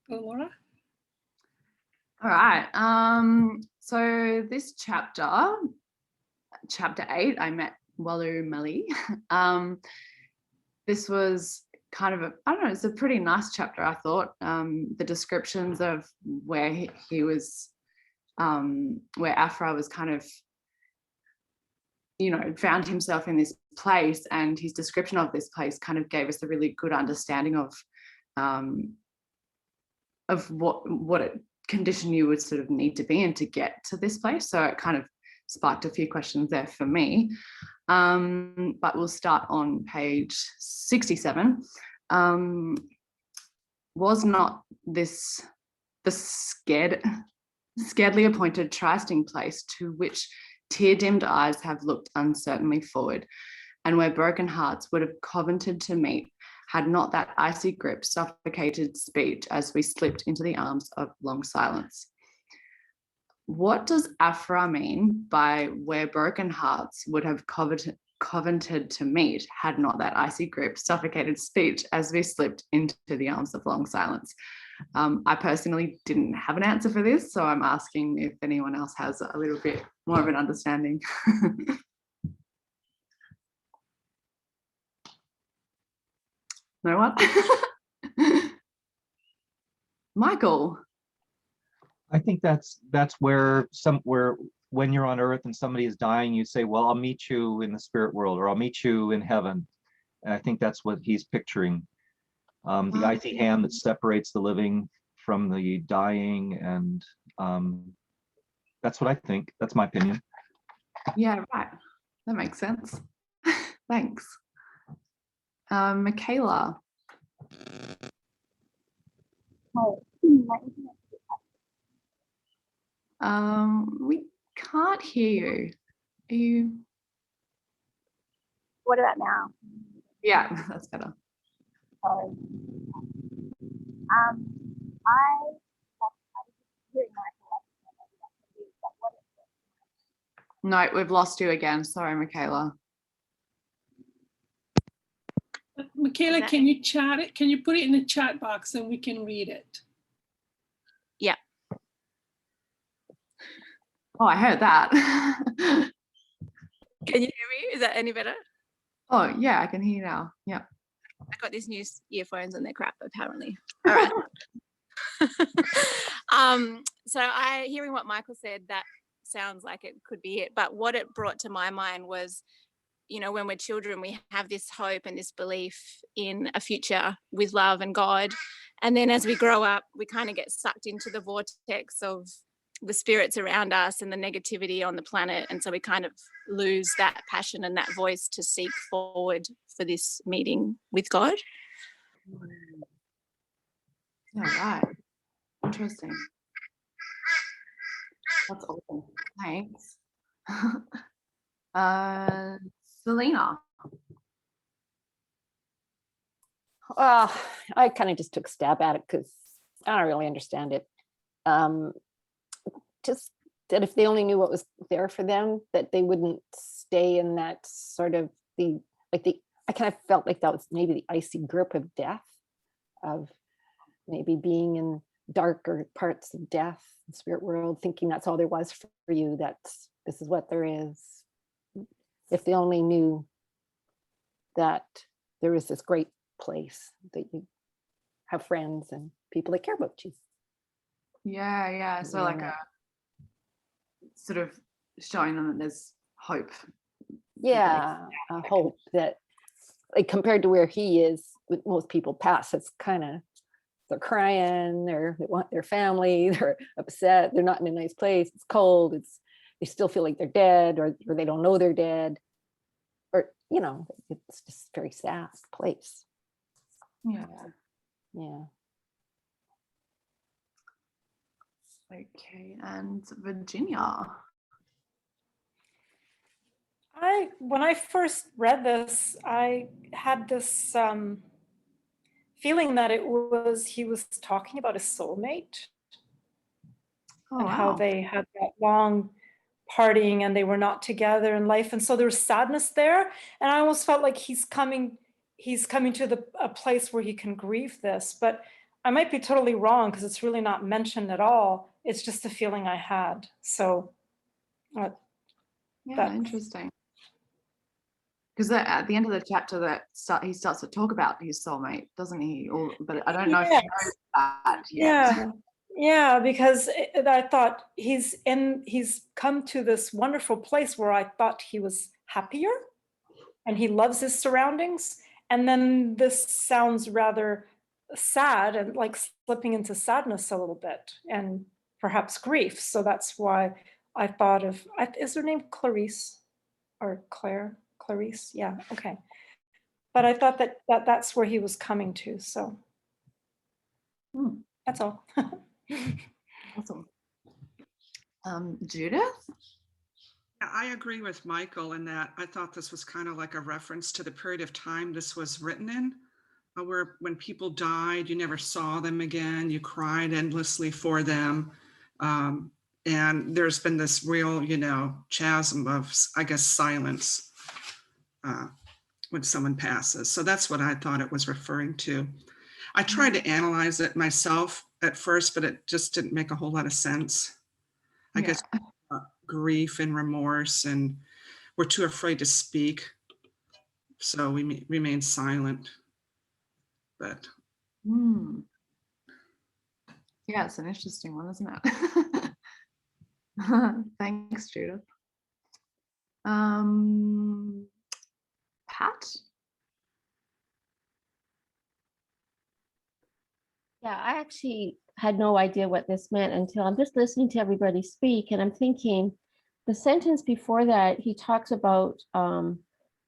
Go, Laura. All right. So this chapter 8, I met Walloo Malie. This was kind of I don't know, it's a pretty nice chapter, I thought. The descriptions of where he was, where Aphraar was kind of, found himself in this place, and his description of this place kind of gave us a really good understanding of what condition you would sort of need to be in to get to this place. So it kind of sparked a few questions there for me. But we'll start on page 67. Was not this the scaredly appointed trysting place to which tear-dimmed eyes have looked uncertainly forward, and where broken hearts would have covenanted to meet, had not that icy grip suffocated speech as we slipped into the arms of long silence? What does Aphraar mean by where broken hearts would have covenanted to meet, had not that icy grip suffocated speech as we slipped into the arms of long silence? I personally didn't have an answer for this, so I'm asking if anyone else has a little bit more of an understanding. No one? Michael. I think that's where when you're on earth and somebody is dying, you say, well, I'll meet you in the spirit world, or I'll meet you in heaven. And I think that's what he's picturing. The icy hand that separates the living from the dying. And that's what I think. That's my opinion. Yeah, right. That makes sense. Thanks. Michaela. We can't hear you. Are you? What about now? Yeah, that's better. Sorry. I hearing No, we've lost you again. Sorry, Michaela. Michaela, can you chat it? Can you put it in the chat box and we can read it? Yeah. Oh, I heard that. Can you hear me? Is that any better? Oh, yeah, I can hear you now. Yeah. I got these new earphones and they're crap, apparently. All right. So hearing what Michael said, that sounds like it could be it. But what it brought to my mind was, when we're children, we have this hope and this belief in a future with love and God. And then as we grow up, we kind of get sucked into the vortex of the spirits around us and the negativity on the planet. And so we kind of lose that passion and that voice to seek forward for this meeting with God. Yeah, right. Interesting. That's awesome. Thanks. Selena. Well, I kind of just took a stab at it because I don't really understand it. Just that if they only knew what was there for them, that they wouldn't stay in that sort of I kind of felt like that was maybe the icy grip of death, of maybe being in darker parts of death, the spirit world, thinking that's all there was for you, that this is what there is. If they only knew that there is this great place, that you have friends and people that care about you. Yeah. So like a sort of showing them that there's hope. Yeah, a hope that, like, compared to where he is, with most people pass, it's kind of, they're crying, they want their family, they're upset, they're not in a nice place, it's cold, they still feel like they're dead, or they don't know they're dead, or it's just a very sad place. Yeah. Okay, and Virginia. When I first read this, I had this feeling that he was talking about a soulmate. Oh, and wow. How they had that long partying and they were not together in life, and so there was sadness there, and I almost felt like he's coming to a place where he can grieve this. But I might be totally wrong because it's really not mentioned at all. It's just a feeling I had. So Yeah, That- interesting. Because at the end of the chapter, he starts to talk about his soulmate, doesn't he? But I don't know if he Yes. knows that yet. Yeah, because I thought he's come to this wonderful place where I thought he was happier and he loves his surroundings. And then this sounds rather sad and like slipping into sadness a little bit and perhaps grief. So that's why I thought of, is her name Clarice or Claire? Clarice? Yeah, okay. But I thought that's where he was coming to. So that's all. Awesome. Judith? I agree with Michael in that I thought this was kind of like a reference to the period of time this was written in, where when people died, you never saw them again, you cried endlessly for them. And there's been this real, chasm of, I guess, silence when someone passes. So that's what I thought it was referring to. I tried to analyze it myself at first, but it just didn't make a whole lot of sense. I guess grief and remorse, and we're too afraid to speak, so we remain silent. But yeah, it's an interesting one, isn't it? Thanks, Judith. Pat? Yeah, I actually had no idea what this meant until I'm just listening to everybody speak, and I'm thinking the sentence before that, he talks about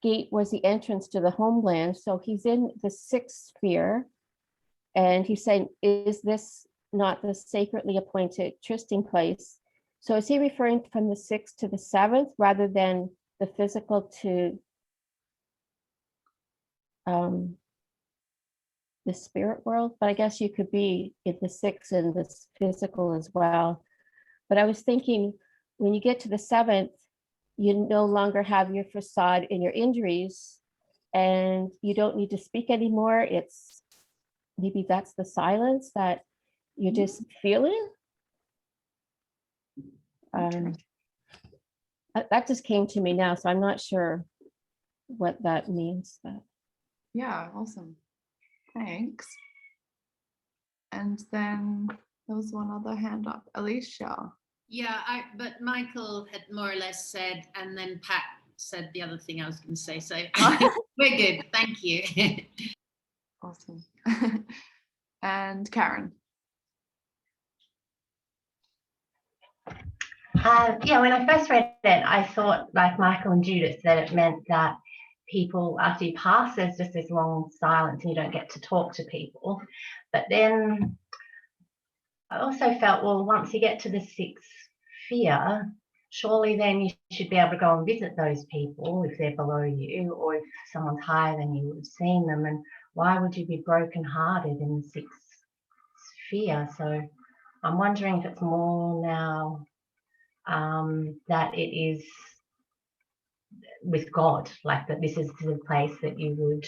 gate was the entrance to the homeland. So he's in the 6th sphere, and he's saying, is this not the sacredly appointed trysting place? So is he referring from the 6th to the 7th rather than the physical to the spirit world? But I guess you could be in the 6th and the physical as well. But I was thinking, when you get to the 7th, you no longer have your facade and your injuries, and you don't need to speak anymore. It's maybe that's the silence that you're just feeling. That just came to me now, so I'm not sure what that means. Yeah, awesome. Thanks. And then there was one other hand up. Alicia. Yeah, but Michael had more or less said, and then Pat said the other thing I was going to say. So we're good. Thank you. Awesome. And Karen. Yeah, when I first read it, I thought, like Michael and Judith, that it meant that people, after you pass, there's just this long silence and you don't get to talk to people. But then I also felt, well, once you get to the 6th sphere, surely then you should be able to go and visit those people if they're below you, or if someone's higher than you would have seen them. And why would you be brokenhearted in the 6th sphere? So I'm wondering if it's more now that it is with God, like that this is the place that you would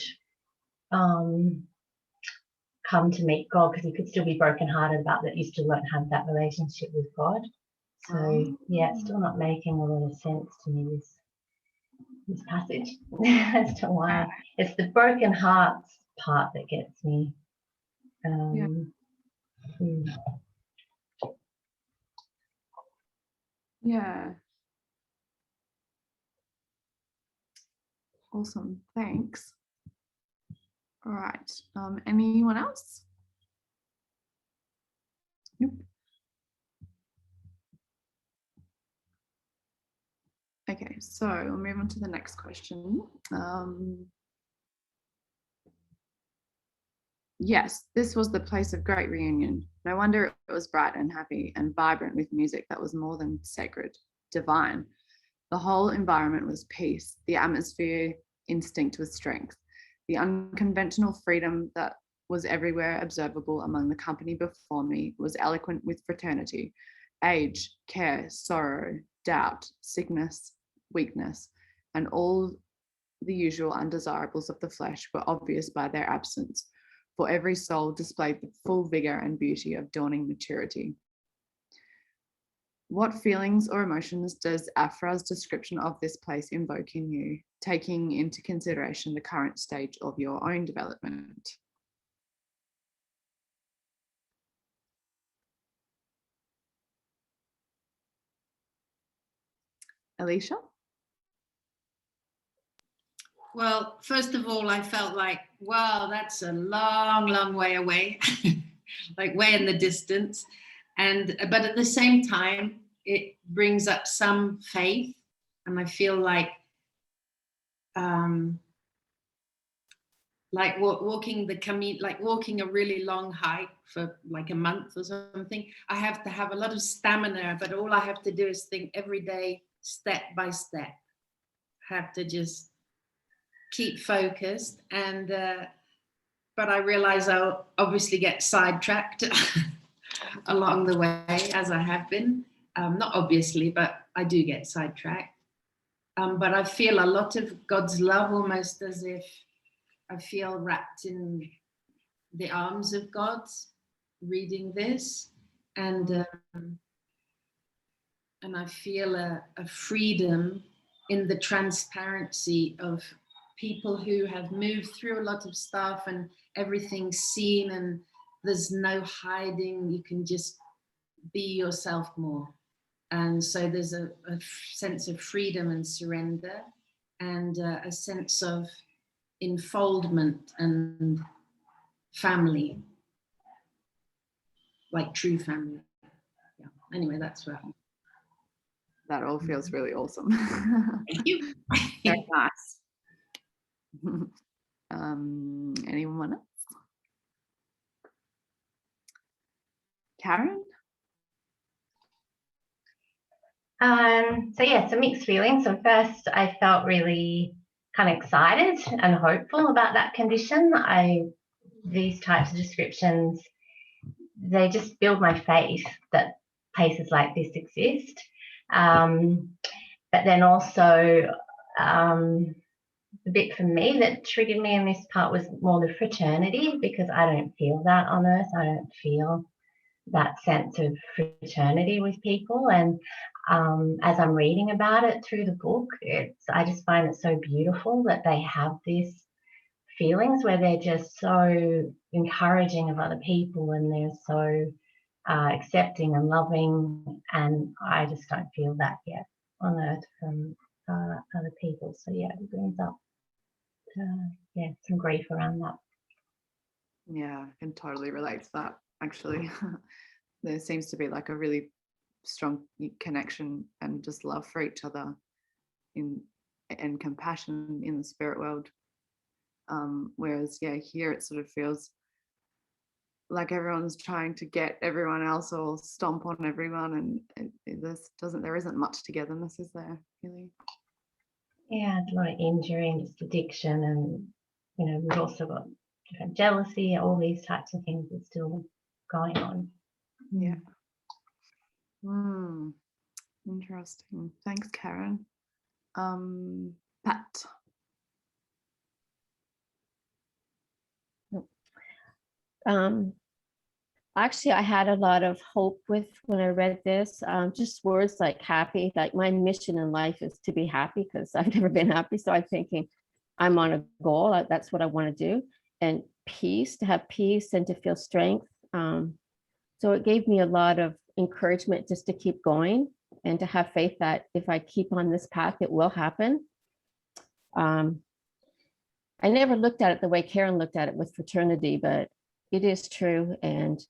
come to meet God, because you could still be brokenhearted about that you still don't have that relationship with God. So yeah, it's still not making a lot of sense to me, this passage as to why. It's the broken hearts part that gets me. Yeah. Awesome. Thanks. All right. Anyone else? Nope. Okay, so we'll move on to the next question. Yes, this was the place of great reunion. No wonder it was bright and happy and vibrant with music that was more than sacred, divine. The whole environment was peace, the atmosphere instinct with strength, the unconventional freedom that was everywhere observable among the company before me was eloquent with fraternity. Age, care, sorrow, doubt, sickness, weakness, and all the usual undesirables of the flesh were obvious by their absence. for every soul displayed the full vigor and beauty of dawning maturity. What feelings or emotions does Aphraar's description of this place invoke in you, taking into consideration the current stage of your own development? Alicia? Well, first of all, I felt like, wow, that's a long, long way away, like way in the distance. But at the same time, it brings up some faith. And I feel like walking walking a really long hike for like a month or something, I have to have a lot of stamina, but all I have to do is think every day, step by step. I have to just keep focused, and but I realize I'll obviously get sidetracked along the way, as I have been. Not obviously, but I do get sidetracked. But I feel a lot of God's love, almost as if I feel wrapped in the arms of God reading this, and I feel a freedom in the transparency of people who have moved through a lot of stuff, and everything's seen, and there's no hiding. You can just be yourself more. And so there's a sense of freedom and surrender, and a sense of enfoldment and family, like true family. Yeah. Anyway, that's what. That all feels really awesome. Thank you. Very nice. Anyone else? Karen? So yeah, some mixed feelings. So first, I felt really kind of excited and hopeful about that condition. These types of descriptions, they just build my faith that places like this exist. But then also, the bit for me that triggered me in this part was more the fraternity, because I don't feel that on Earth. I don't feel that sense of fraternity with people, and as I'm reading about it through the book, I just find it so beautiful that they have these feelings where they're just so encouraging of other people, and they're so accepting and loving, and I just don't feel that yet on Earth from other people. So yeah, it brings up some grief around that. Yeah, I can totally relate to that, actually. There seems to be like a really strong connection and just love for each other and compassion in the spirit world. Whereas, yeah, here it sort of feels like everyone's trying to get everyone else or stomp on everyone, and there isn't much togetherness, is there, really? Yeah, a lot of injury and just addiction, and we've also got different jealousy, all these types of things are still going on. Yeah. Interesting. Thanks, Karen. Pat. Actually, I had a lot of hope when I read this. Just words like happy, like my mission in life is to be happy, because I've never been happy. So I'm thinking I'm on a goal. That's what I want to do. And peace, to have peace and to feel strength. So it gave me a lot of encouragement just to keep going and to have faith that if I keep on this path, it will happen. I never looked at it the way Karen looked at it with fraternity, but it is true. And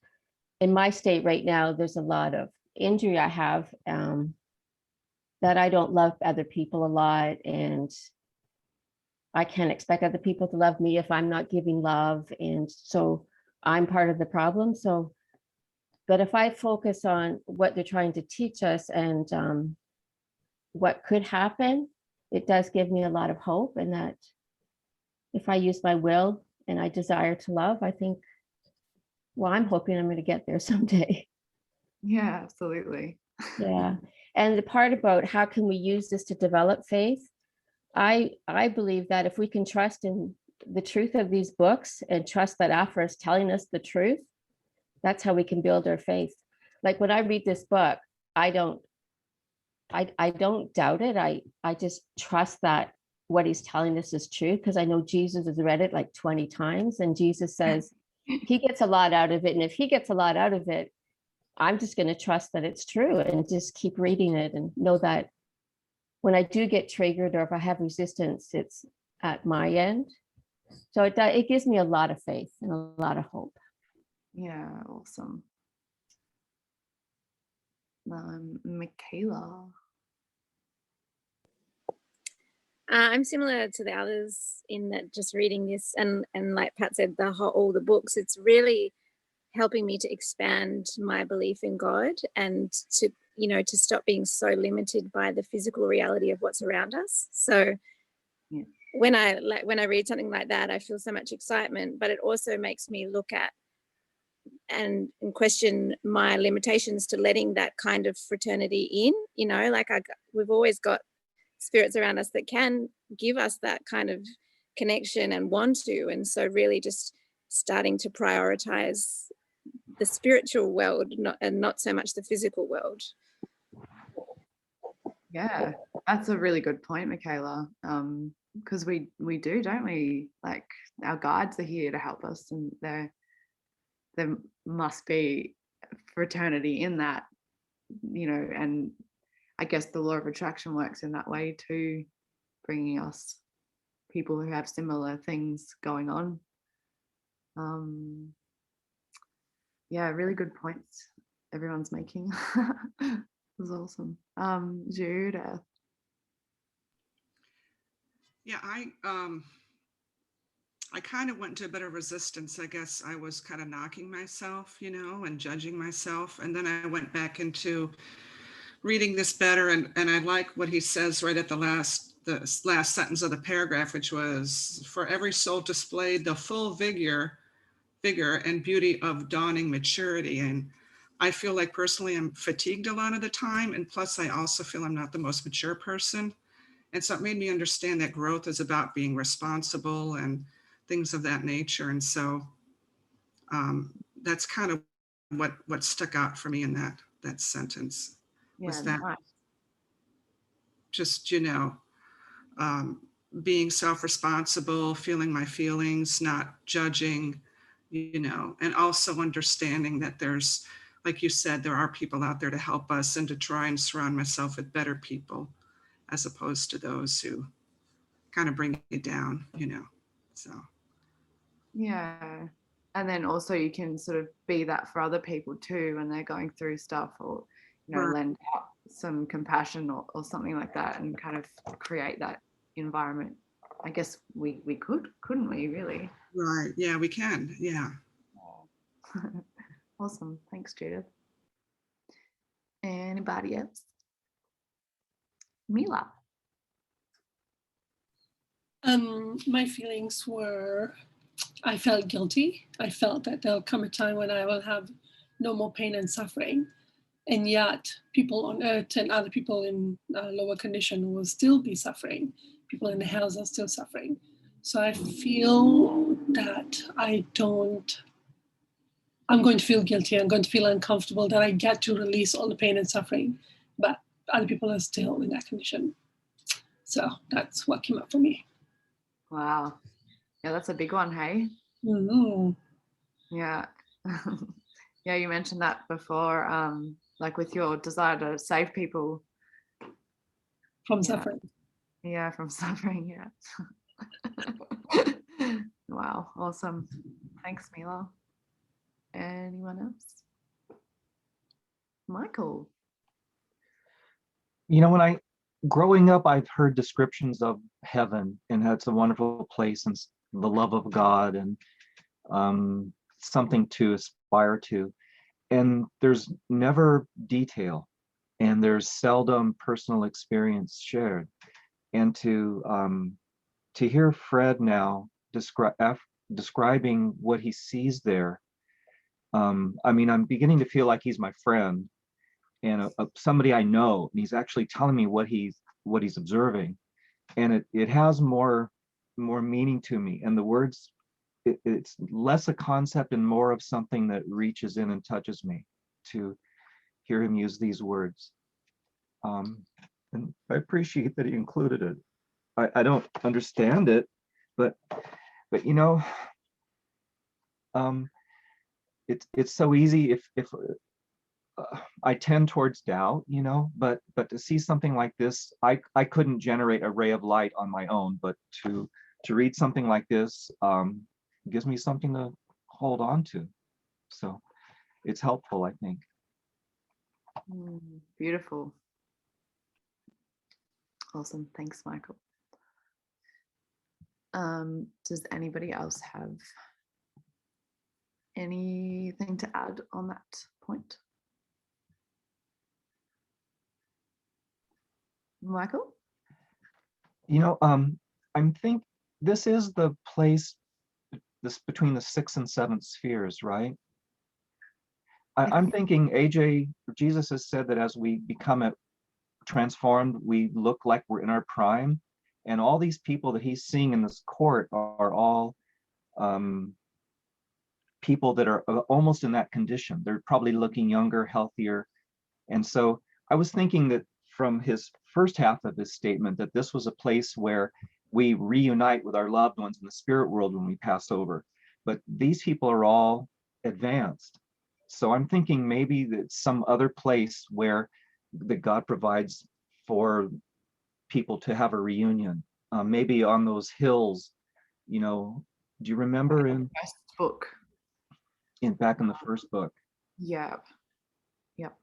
in my state right now, there's a lot of injury I have, that I don't love other people a lot, and I can't expect other people to love me if I'm not giving love. And so I'm part of the problem. So, but if I focus on what they're trying to teach us and what could happen, it does give me a lot of hope. And that if I use my will and I desire to love, I think, well, I'm hoping I'm going to get there someday. Yeah, absolutely. Yeah. And the part about how can we use this to develop faith, I believe that if we can trust in the truth of these books and trust that Aphraar is telling us the truth, that's how we can build our faith. Like when I read this book, I don't doubt it. I just trust that what he's telling us is true, because I know Jesus has read it like 20 times, and Jesus says he gets a lot out of it. And if he gets a lot out of it, I'm just going to trust that it's true and just keep reading it and know that when I do get triggered or if I have resistance, it's at my end. So it gives me a lot of faith and a lot of hope. Yeah, awesome. Michaela. I'm similar to the others in that just reading this and like Pat said, all the books, it's really helping me to expand my belief in God and to, you know, to stop being so limited by the physical reality of what's around us. So yeah. when I read something like that, I feel so much excitement, but it also makes me look at and question my limitations to letting that kind of fraternity in, you know, like we've always got spirits around us that can give us that kind of connection and want to. And so really just starting to prioritize the spiritual world and not so much the physical world. Yeah, that's a really good point, Michaela. Because we do, don't we? Like our guides are here to help us, and there must be fraternity in that, you know, and I guess the law of attraction works in that way too, bringing us people who have similar things going on. Yeah, really good points everyone's making. It was awesome. Judith. Yeah, I kind of went into a bit of resistance. I guess I was kind of knocking myself, you know, and judging myself. And then I went back into reading this better, and I like what he says right at the last sentence of the paragraph, which was, for every soul displayed the full vigor and beauty of dawning maturity. And I feel like personally I'm fatigued a lot of the time, and plus I also feel I'm not the most mature person. And so it made me understand that growth is about being responsible and things of that nature. And so that's kind of what stuck out for me in that sentence. Yeah, Was that nice. just, you know, being self-responsible, feeling my feelings, not judging, you know, and also understanding that there's, like you said, there are people out there to help us, and to try and surround myself with better people as opposed to those who kind of bring you down, you know. So Yeah, and then also you can sort of be that for other people too when they're going through stuff, or, you know, Right. lend out some compassion or something like that, and kind of create that environment. I guess we couldn't we, really? Right, yeah, we can, yeah. Awesome, thanks, Judith. Anybody else? Mila. My feelings were, I felt guilty. I felt that there'll come a time when I will have no more pain and suffering. And yet people on earth and other people in lower condition will still be suffering. People in the hells are still suffering. So I feel that I'm going to feel guilty. I'm going to feel uncomfortable that I get to release all the pain and suffering, but other people are still in that condition. So that's what came up for me. Wow. Yeah, that's a big one, hey? Mm-hmm. Yeah. Yeah, you mentioned that before, like with your desire to save people From suffering. Yeah, from suffering, yeah. Wow, awesome. Thanks, Mila. Anyone else? Michael. You know, growing up, I've heard descriptions of heaven, and that's a wonderful place, and the love of God, and something to aspire to. And there's never detail, and there's seldom personal experience shared. And to hear Fred now describing what he sees there, I mean, I'm beginning to feel like he's my friend and somebody I know, and he's actually telling me what he's observing, and it has more more meaning to me, and the words, it's less a concept and more of something that reaches in and touches me to hear him use these words. And I appreciate that he included it. I don't understand it, but you know, it's so easy if I tend towards doubt, you know, but to see something like this, I couldn't generate a ray of light on my own, but to read something like this gives me something to hold on to. So it's helpful, I think. Beautiful. Awesome. Thanks, Michael. Does anybody else have anything to add on that point? Michael? You know, I'm think this is the place between the 6th and 7th spheres, right? I'm thinking Jesus has said that as we become transformed, we look like we're in our prime, and all these people that he's seeing in this court are all people that are almost in that condition. They're probably looking younger, healthier. And so I was thinking that from his first half of his statement, that this was a place where we reunite with our loved ones in the spirit world when we pass over. But these people are all advanced. So I'm thinking maybe that some other place where that God provides for people to have a reunion, maybe on those hills, you know. Do you remember in First book? Back in the first book? Yeah. Yep.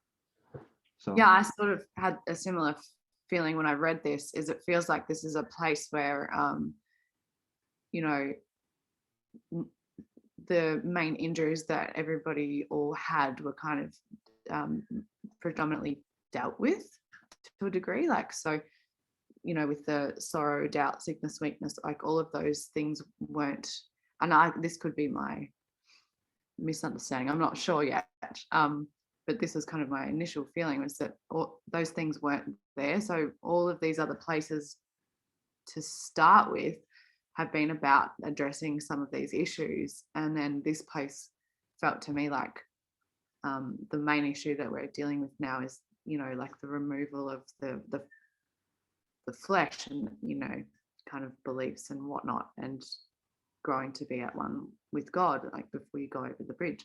So yeah, I sort of had a similar feeling when I read this. Is it feels like this is a place where, you know, the main injuries that everybody all had were kind of predominantly dealt with to a degree. Like, so, you know, with the sorrow, doubt, sickness, weakness, like all of those things weren't, and this could be my misunderstanding, I'm not sure yet, but this was kind of my initial feeling, was that those things weren't there. So all of these other places to start with have been about addressing some of these issues, and then this place felt to me like the main issue that we're dealing with now is, you know, like the removal of the flesh and, you know, kind of beliefs and whatnot, and growing to be at one with God, like before you go over the bridge.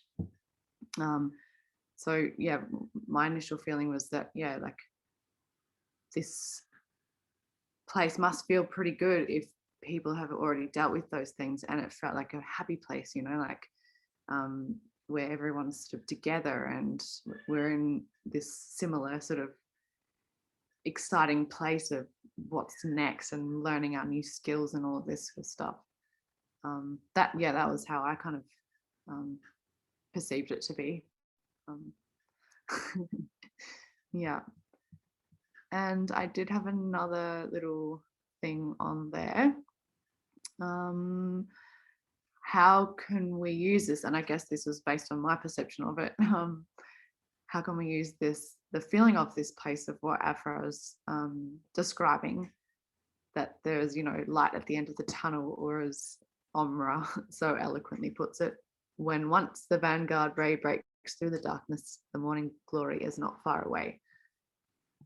So yeah, my initial feeling was that, yeah, like this place must feel pretty good if people have already dealt with those things, and it felt like a happy place, you know, like where everyone's sort of together and we're in this similar sort of exciting place of what's next and learning our new skills and all of this sort of stuff. That was how I kind of perceived it to be. Yeah. And I did have another little thing on there. How can we use this? And I guess this was based on my perception of it. How can we use this, the feeling of this place of what Aphraar is describing, that there's, you know, light at the end of the tunnel, or as Omra so eloquently puts it, when once the vanguard ray breaks through the darkness, the morning glory is not far away.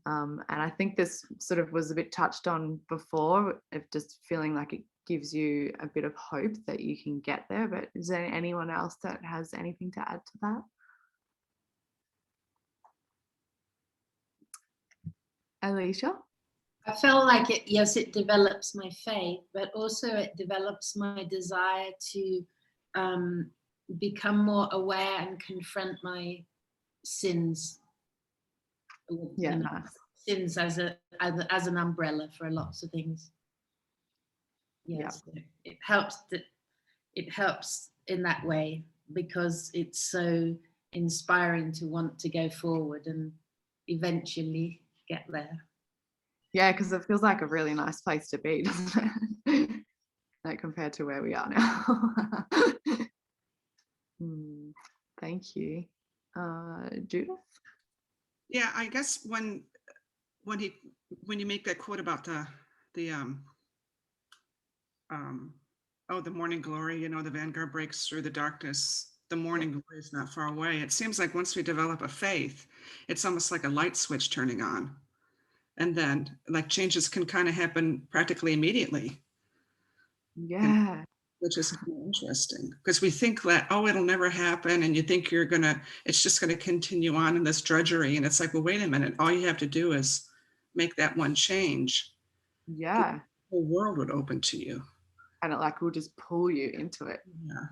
And I think this sort of was a bit touched on before, of just feeling like it gives you a bit of hope that you can get there. But is there anyone else that has anything to add to that? Alicia? I felt like it, yes, it develops my faith, but also it develops my desire to become more aware and confront my sins. Yeah, you know, nice. Sins as an umbrella for lots of things. Yes, yeah. It helps in that way, because it's so inspiring to want to go forward and eventually get there. Yeah, because it feels like a really nice place to be, doesn't it? Like compared to where we are now. Thank you. Judith? Yeah, I guess when you make that quote about the oh, the morning glory, you know, the vanguard breaks through the darkness. The morning glory is not far away. It seems like once we develop a faith, it's almost like a light switch turning on. And then like changes can kind of happen practically immediately. Yeah. Which is kind of interesting because we think that, oh, it'll never happen. And you think it's just going to continue on in this drudgery. And it's like, well, wait a minute. All you have to do is make that one change. Yeah. The whole world would open to you. And it like will just pull you into it. Yeah.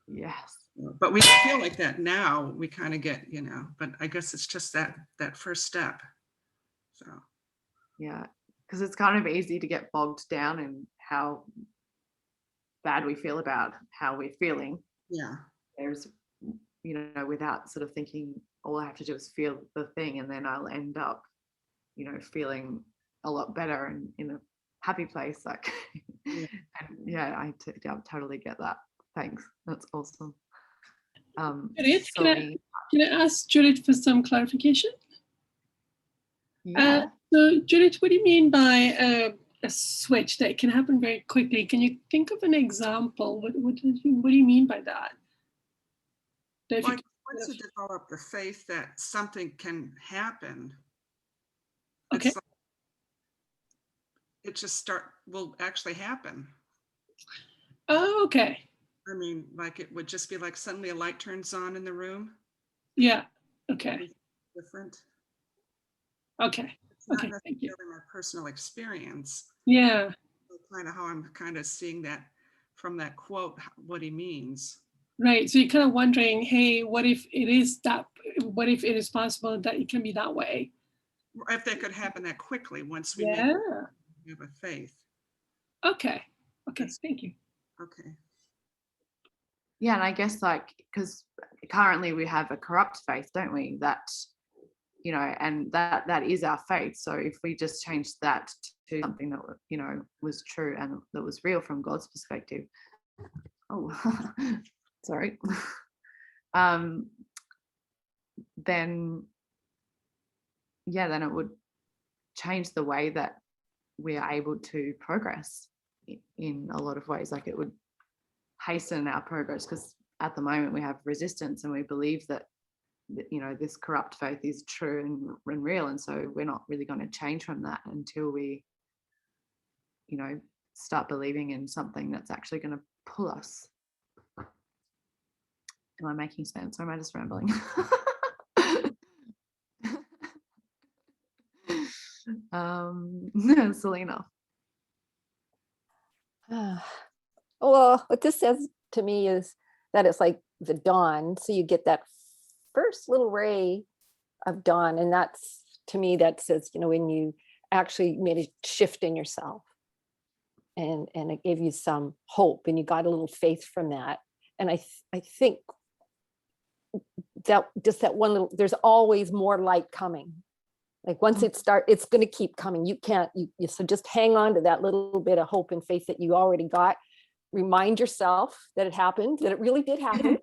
Yes. But we feel like that now. We kind of get, you know, but I guess it's just that first step. So. Yeah. Because it's kind of easy to get bogged down in how bad we feel about how we're feeling. Yeah. There's, you know, without sort of thinking all I have to do is feel the thing and then I'll end up, you know, feeling a lot better and in a happy place. Like, Yeah. And yeah, I totally get that. Thanks. That's awesome. Judith, so can I ask Judith for some clarification? yeah. So Judith, what do you mean by a switch that can happen very quickly? Can you think of an example? What do you mean by that? Well, once you develop the faith that something can happen, okay, it's like, it just will actually happen. Oh, okay. I mean, like it would just be like suddenly a light turns on in the room. Yeah. Okay. Different. Okay. It's not Okay. Thank you. necessarily my personal experience. Yeah. Kind of how I'm kind of seeing that from that quote, what he means. Right. So you're kind of wondering, hey, what if it is possible that it can be that way? If that could happen that quickly once we Yeah. have a faith. Okay. Okay. Thank you. Okay. Yeah, and I guess like because currently we have a corrupt faith, don't we? That, you know, and that is our faith. So if we just change that to something that, you know, was true and that was real from God's perspective. Oh, sorry. Then it would change the way that we are able to progress in a lot of ways. Like it would hasten our progress because at the moment we have resistance and we believe that, you know, this corrupt faith is true and real, and so we're not really going to change from that until we, you know, start believing in something that's actually going to pull us. Am I making sense or am I just rambling? Selena. Well, what this says to me is that it's like the dawn. So you get that first little ray of dawn. And that's, to me, that says, you know, when you actually made a shift in yourself and it gave you some hope and you got a little faith from that. And I think that just that one little, there's always more light coming. Like once it starts, it's going to keep coming. You can't, so just hang on to that little bit of hope and faith that you already got. Remind yourself that it happened, that it really did happen.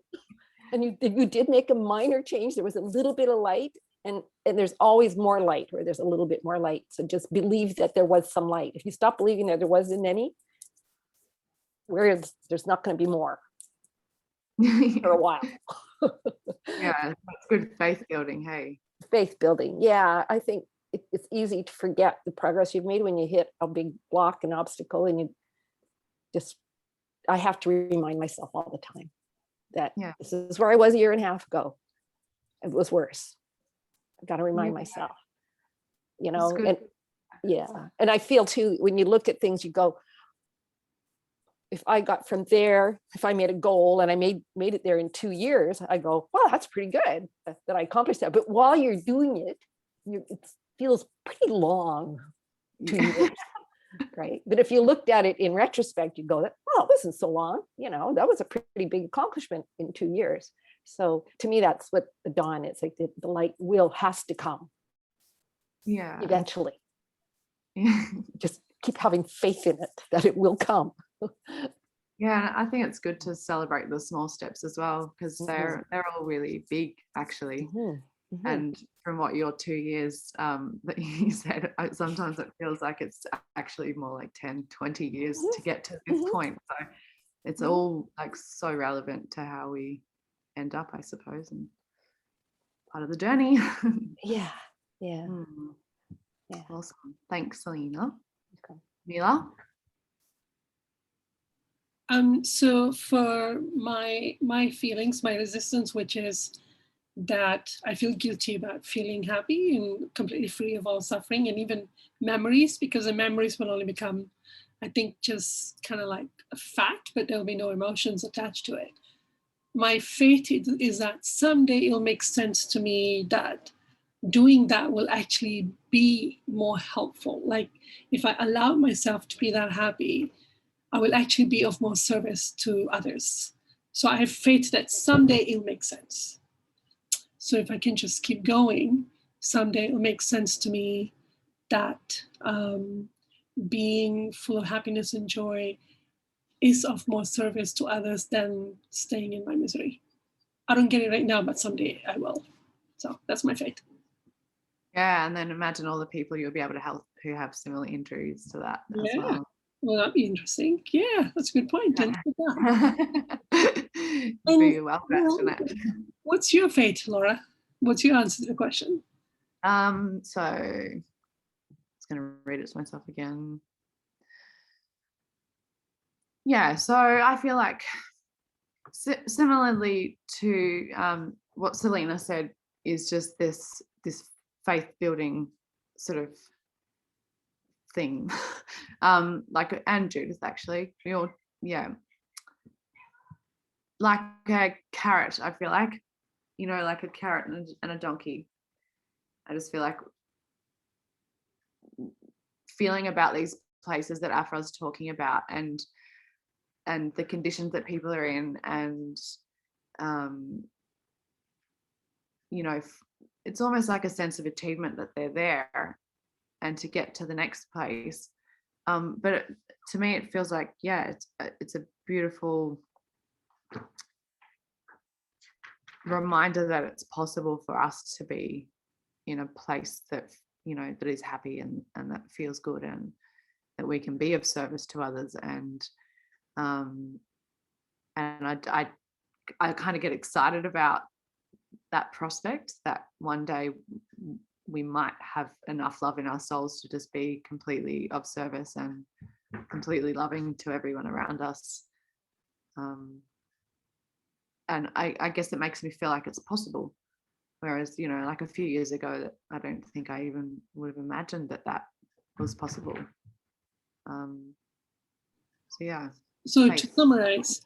And you did make a minor change. There was a little bit of light and there's always more light where there's a little bit more light. So just believe that there was some light. If you stop believing that there wasn't any, whereas there's not going to be more for a while. Yeah, that's good faith building. Hey, faith building. Yeah, I think it's easy to forget the progress you've made when you hit a big block, an obstacle, and you just, I have to remind myself all the time that this is where I was a year and a half ago. It was worse. I got to remind myself, you know, and and I feel too, when you look at things, you go, if I got from there, if I made a goal and I made it there in 2 years, I go, well, that's pretty good that I accomplished that. But while you're doing it, it feels pretty long, 2 years, right? But if you looked at it in retrospect, you go, well, it wasn't so long. You know, that was a pretty big accomplishment in 2 years. So to me, that's what the dawn is. Like the light has to come. Yeah. Eventually. Just keep having faith in it that it will come. Yeah, I think it's good to celebrate the small steps as well because they're all really big actually. Mhm. And from what your 2 years that you said, sometimes it feels like it's actually more like 10, 20 years to get to this Mhm. point. So it's Mhm. all like so relevant to how we end up, I suppose, and part of the journey. Yeah. Yeah. Mm, Yeah. awesome. Thanks, Selena. Okay. Mila? So for my feelings, my resistance, which is that I feel guilty about feeling happy and completely free of all suffering and even memories, because the memories will only become, I think, just kind of like a fact, but there'll be no emotions attached to it. My faith is that someday it'll make sense to me that doing that will actually be more helpful. Like if I allow myself to be that happy, I will actually be of more service to others. So I have faith that someday it'll make sense. So if I can just keep going, someday it'll make sense to me that being full of happiness and joy is of more service to others than staying in my misery. I don't get it right now, but someday I will. So that's my faith. Yeah, and then imagine all the people you'll be able to help who have similar injuries to that as Yeah. well. Well, that'd be interesting. Yeah, that's a good point. Yeah. And, Be well versed in it. what's your fate, Laura? What's your answer to the question? So I was going to read it to myself again. Yeah, so I feel like similarly to what Selena said, is just this faith building sort of thing. Like, and Judith actually, yeah, like a carrot. I feel like, like a carrot and a donkey. I just feel like feeling about these places that Aphraar's talking about, and the conditions that people are in, and it's almost like a sense of achievement that they're there and to get to the next place. But to me it feels like, yeah, it's a beautiful reminder that it's possible for us to be in a place that that is happy and that feels good, and that we can be of service to others. And I kind of get excited about that prospect, that one day we might have enough love in our souls to just be completely of service and completely loving to everyone around us. And I guess it makes me feel like it's possible. Whereas, like a few years ago, that I don't think I even would have imagined that was possible. So yeah. So faith. to summarize,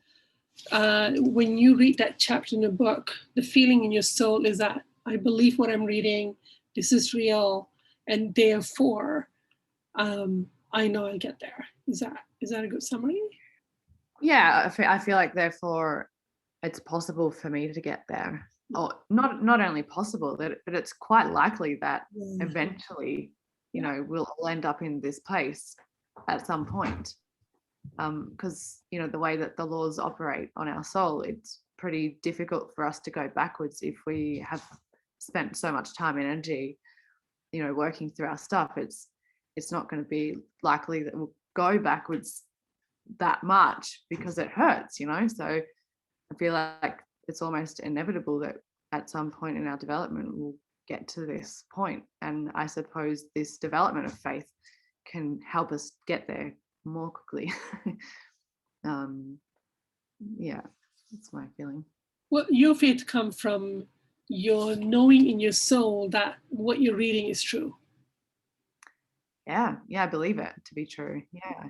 when you read that chapter in the book, the feeling in your soul is that I believe what I'm reading, this is real, and therefore I know I'll get there. Is that a good summary? Yeah, I feel like therefore it's possible for me to get there. Or not only possible, but it's quite likely that eventually, we'll all end up in this place at some point. Because the way that the laws operate on our soul, it's pretty difficult for us to go backwards if we have spent so much time and energy, working through our stuff. It's not going to be likely that we'll go backwards that much because it hurts, so I feel like it's almost inevitable that at some point in our development we'll get to this point. And I suppose this development of faith can help us get there more quickly. Yeah, that's my feeling. Well, your faith comes from your knowing in your soul that what you're reading is true. Yeah, I believe it to be true. Yeah,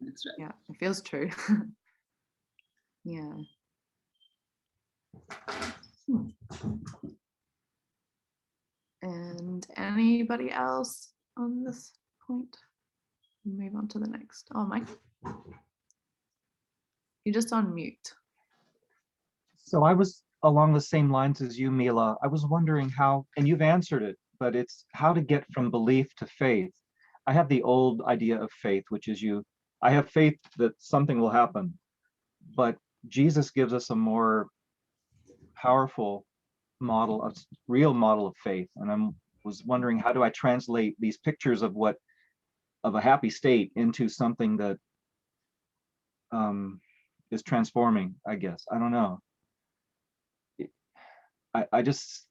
that's right. Yeah, it feels true. Yeah. And anybody else on this point? Move on to the next. Oh, Mike, you're just on mute. So I was along the same lines as you, Mila. I was wondering how, and you've answered it, but it's how to get from belief to faith. I have the old idea of faith, which is I have faith that something will happen, but Jesus gives us a more powerful model, a real model of faith. And I was wondering, how do I translate these pictures of a happy state into something that is transforming, I guess. I don't know. I just,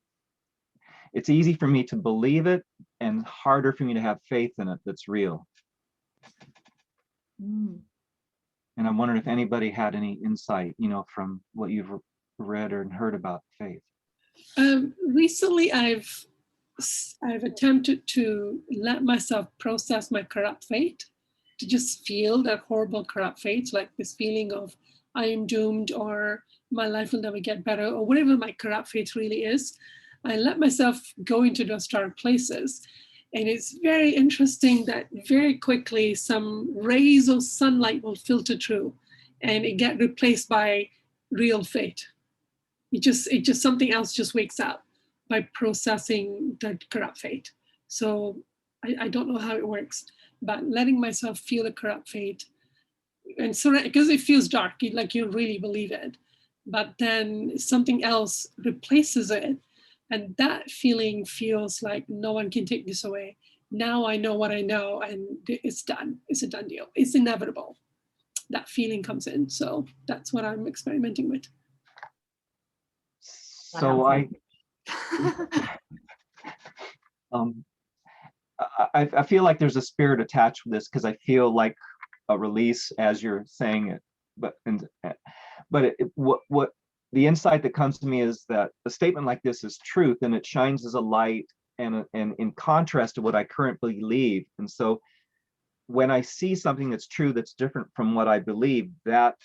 it's easy for me to believe it and harder for me to have faith in it that's real. And I'm wondering if anybody had any insight, from what you've read or heard about faith. Recently, I've attempted to let myself process my corrupt fate, to just feel that horrible corrupt fate, like this feeling of I am doomed or my life will never get better or whatever my corrupt fate really is. I let myself go into those dark places. And it's very interesting that very quickly some rays of sunlight will filter through and it get replaced by real fate. It just something else just wakes up by processing the corrupt fate. So I don't know how it works, but letting myself feel the corrupt fate, and so because it feels dark, like you really believe it, but then something else replaces it, and that feeling feels like no one can take this away. Now I know what I know, and it's done. It's a done deal. It's inevitable. That feeling comes in. So that's what I'm experimenting with. So I feel like there's a spirit attached with this, because I feel like a release as you're saying it. But what the insight that comes to me is that a statement like this is truth, and it shines as a light and in contrast to what I currently believe. And so when I see something that's true, that's different from what I believe, that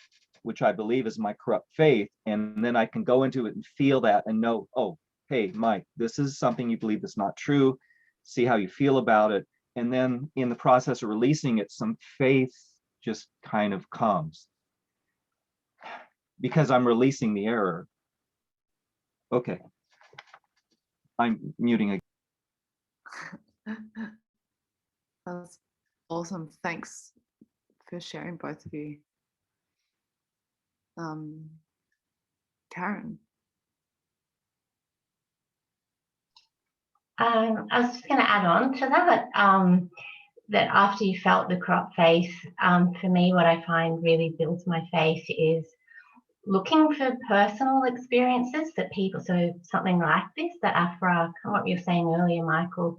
which I believe is my corrupt faith, and then I can go into it and feel that and know, oh, hey, Mike, this is something you believe that's not true. See how you feel about it. And then in the process of releasing it, some faith just kind of comes because I'm releasing the error. Okay. I'm muting again. That's awesome. Thanks for sharing, both of you. Karen. I was just going to add on to that, that after you felt the corrupt faith, for me, what I find really builds my faith is looking for personal experiences that people, so something like this, that Aphraar, what you were saying earlier, Michael,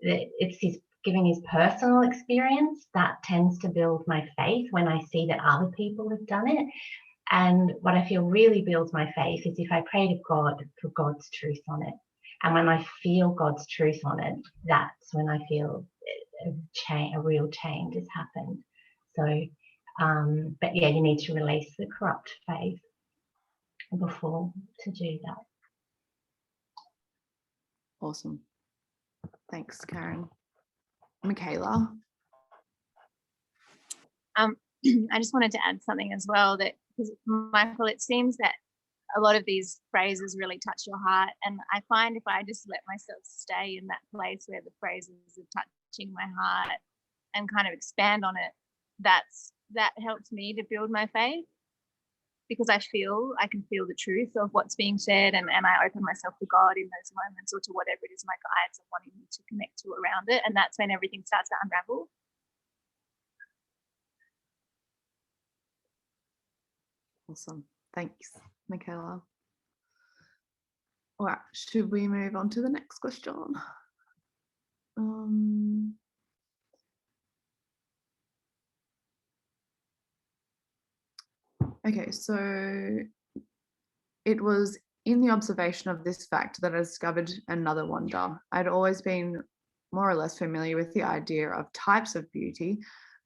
that it's his giving his personal experience, that tends to build my faith when I see that other people have done it. And what I feel really builds my faith is if I pray to God for God's truth on it. And when I feel God's truth on it, that's when I feel a real change has happened. So, but yeah, you need to release the corrupt faith before to do that. Awesome. Thanks, Karen. Michaela. I just wanted to add something as well, that because Michael, it seems that a lot of these phrases really touch your heart, and I find if I just let myself stay in that place where the phrases are touching my heart and kind of expand on it, that helps me to build my faith, because I can feel the truth of what's being said, and I open myself to God in those moments, or to whatever it is my guides are wanting me to connect to around it, and that's when everything starts to unravel. Awesome. Thanks, Michaela. All right, should we move on to the next question? Okay, so it was in the observation of this fact that I discovered another wonder. I'd always been more or less familiar with the idea of types of beauty,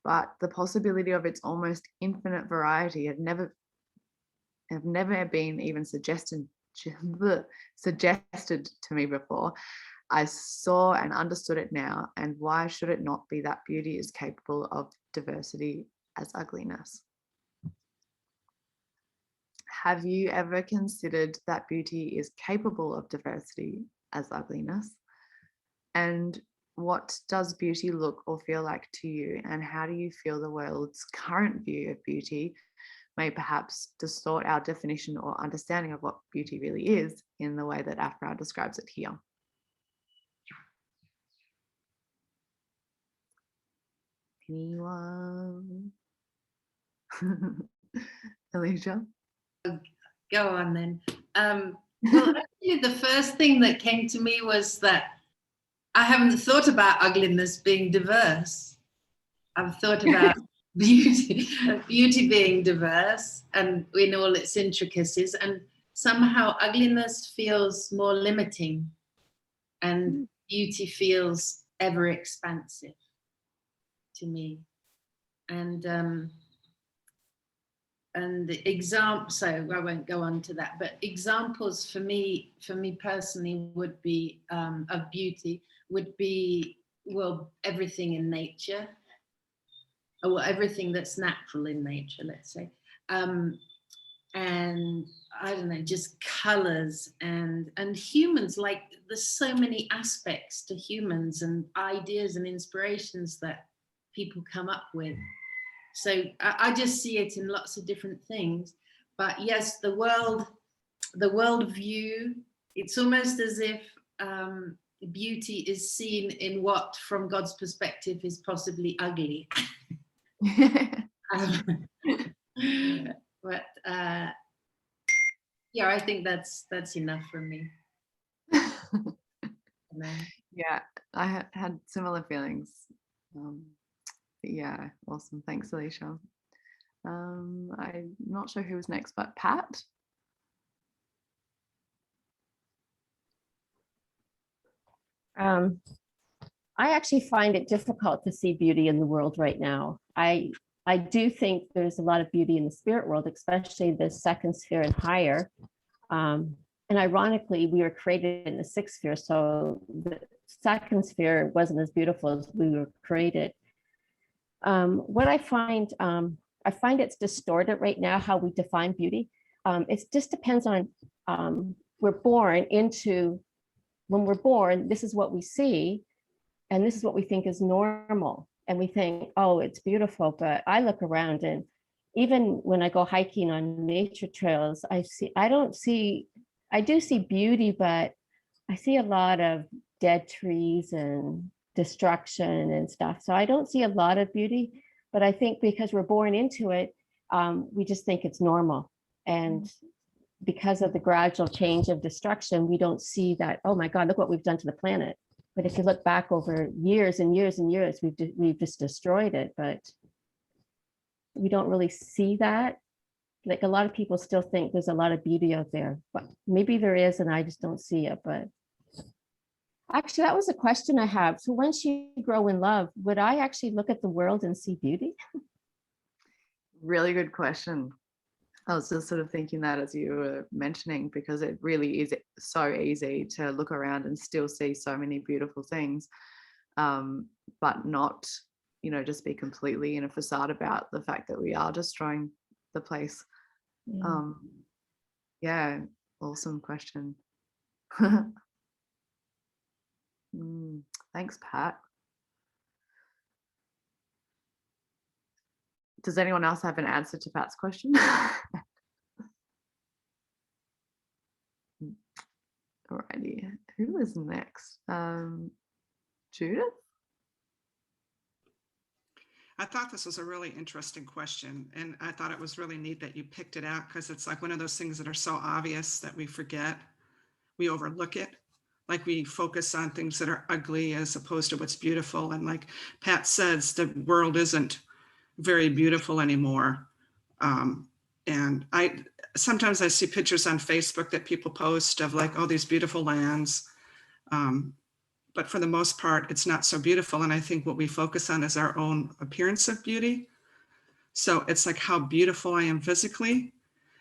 but the possibility of its almost infinite variety had never been even suggested to me before. I saw and understood it now, and why should it not be that beauty is capable of diversity as ugliness? Have you ever considered that beauty is capable of diversity as ugliness? And what does beauty look or feel like to you? And how do you feel the world's current view of beauty may perhaps distort our definition or understanding of what beauty really is in the way that Aphraar describes it here. Anyone? Alicia? Go on then. Well, actually, the first thing that came to me was that I haven't thought about ugliness being diverse. I've thought about beauty being diverse and in all its intricacies, and somehow ugliness feels more limiting and beauty feels ever expansive to me. And the example, so I won't go on to that, but examples for me personally would be of beauty would be, well, everything in nature, or well, everything that's natural in nature, let's say, and I don't know, just colors and humans. Like, there's so many aspects to humans and ideas and inspirations that people come up with. So I just see it in lots of different things. But yes, the world view, it's almost as if beauty is seen in what, from God's perspective, is possibly ugly. But yeah, I think that's enough for me. Yeah, I had similar feelings. Yeah, awesome. Thanks, Alicia. I'm not sure who was next, but Pat. I actually find it difficult to see beauty in the world right now. I do think there's a lot of beauty in the spirit world, especially the second sphere and higher. And ironically, we were created in the sixth sphere, so the second sphere wasn't as beautiful as we were created. What I find it's distorted right now, how we define beauty. It just depends on, when we're born, this is what we see, and this is what we think is normal. And we think, oh, it's beautiful. But I look around, and even when I go hiking on nature trails, I do see beauty, but I see a lot of dead trees and destruction and stuff. So I don't see a lot of beauty, but I think because we're born into it, we just think it's normal. And because of the gradual change of destruction, we don't see that, oh my God, look what we've done to the planet. But if you look back over years and years and years, we've just destroyed it, but we don't really see that. Like, a lot of people still think there's a lot of beauty out there, but maybe there is, and I just don't see it. But actually, that was a question I have. So once you grow in love, would I actually look at the world and see beauty? Really good question. I was just sort of thinking that as you were mentioning, because it really is so easy to look around and still see so many beautiful things, but not, just be completely in a facade about the fact that we are destroying the place. Yeah, awesome question. Thanks, Pat. Does anyone else have an answer to Pat's question? Alrighty, who is next? Judith? I thought this was a really interesting question, and I thought it was really neat that you picked it out, because it's like one of those things that are so obvious that we forget, we overlook it. Like, we focus on things that are ugly as opposed to what's beautiful. And like Pat says, the world isn't very beautiful anymore. And sometimes I see pictures on Facebook that people post of like, oh, these beautiful lands. But for the most part, it's not so beautiful. And I think what we focus on is our own appearance of beauty. So it's like how beautiful I am physically.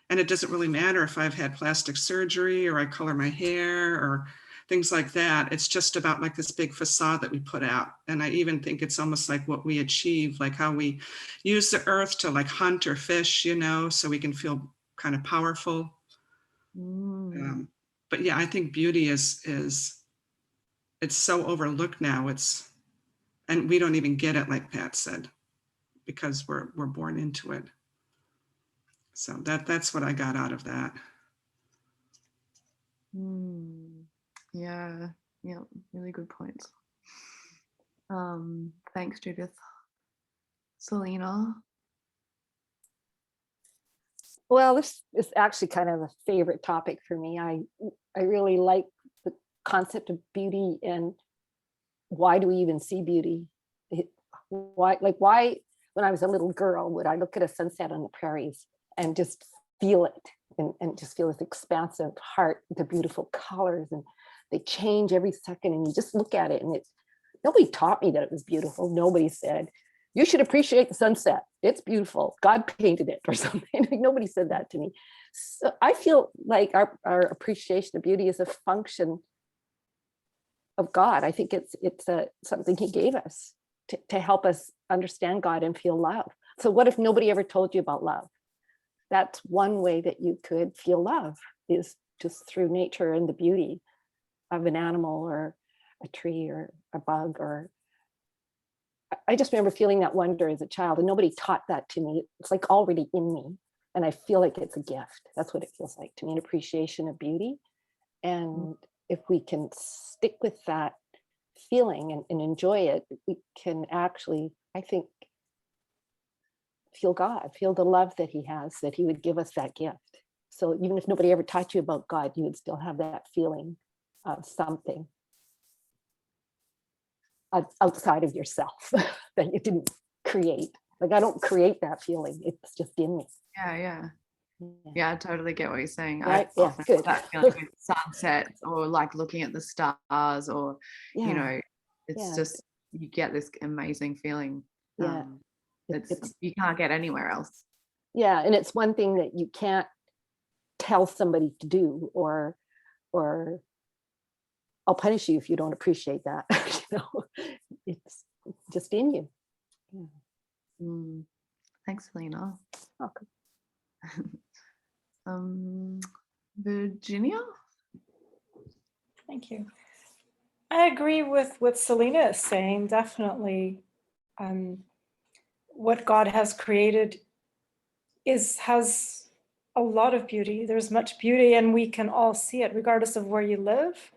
And it doesn't really matter if I've had plastic surgery or I color my hair or things like that. It's just about like this big facade that we put out. And I even think it's almost like what we achieve, like how we use the earth to like hunt or fish, so we can feel kind of powerful. But yeah, I think beauty is it's so overlooked now. And we don't even get it, like Pat said, because we're born into it. So that's what I got out of that. Yeah, really good points. Thanks, Judith. Selena. Well, this is actually kind of a favorite topic for me. I really like the concept of beauty, and why do we even see beauty? Why when I was a little girl would I look at a sunset on the prairies and just feel it, and just feel this expansive heart, the beautiful colors, and they change every second, and you just look at it, and nobody taught me that it was beautiful. Nobody said, you should appreciate the sunset. It's beautiful. God painted it or something. Nobody said that to me. So I feel like our appreciation of beauty is a function of God. I think it's something he gave us to help us understand God and feel love. So what if nobody ever told you about love? That's one way that you could feel love, is just through nature and the beauty of an animal or a tree or a bug. Or I just remember feeling that wonder as a child, and nobody taught that to me. It's like already in me, and I feel like it's a gift. That's what it feels like to me, an appreciation of beauty. And if we can stick with that feeling and enjoy it, we can actually, I think, feel God, feel the love that he has, that he would give us that gift. So even if nobody ever taught you about God, you would still have that feeling of something outside of yourself that you didn't create. Like, I don't create that feeling. It's just in me. Yeah, I totally get what you're saying. Right? I Yeah, often good. have that feeling with sunsets, or like looking at the stars, or you know, it's just, you get this amazing feeling. It's you can't get anywhere else. Yeah, and it's one thing that you can't tell somebody to do, or I'll punish you if you don't appreciate that. It's just in you. Thanks, Selena. Welcome. Virginia. Thank you. I agree with what Selena is saying. Definitely, what God has created has a lot of beauty. There's much beauty, and we can all see it, regardless of where you live.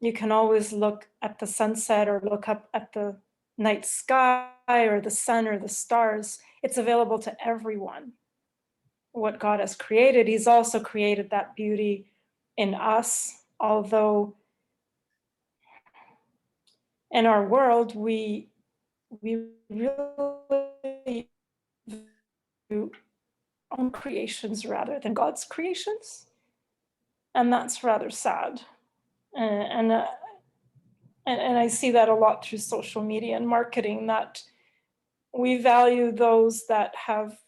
You can always look at the sunset or look up at the night sky or the sun or the stars. It's available to everyone. What God has created, he's also created that beauty in us, although in our world, we really do own creations rather than God's creations. And that's rather sad. And I see that a lot through social media and marketing, that we value those that have,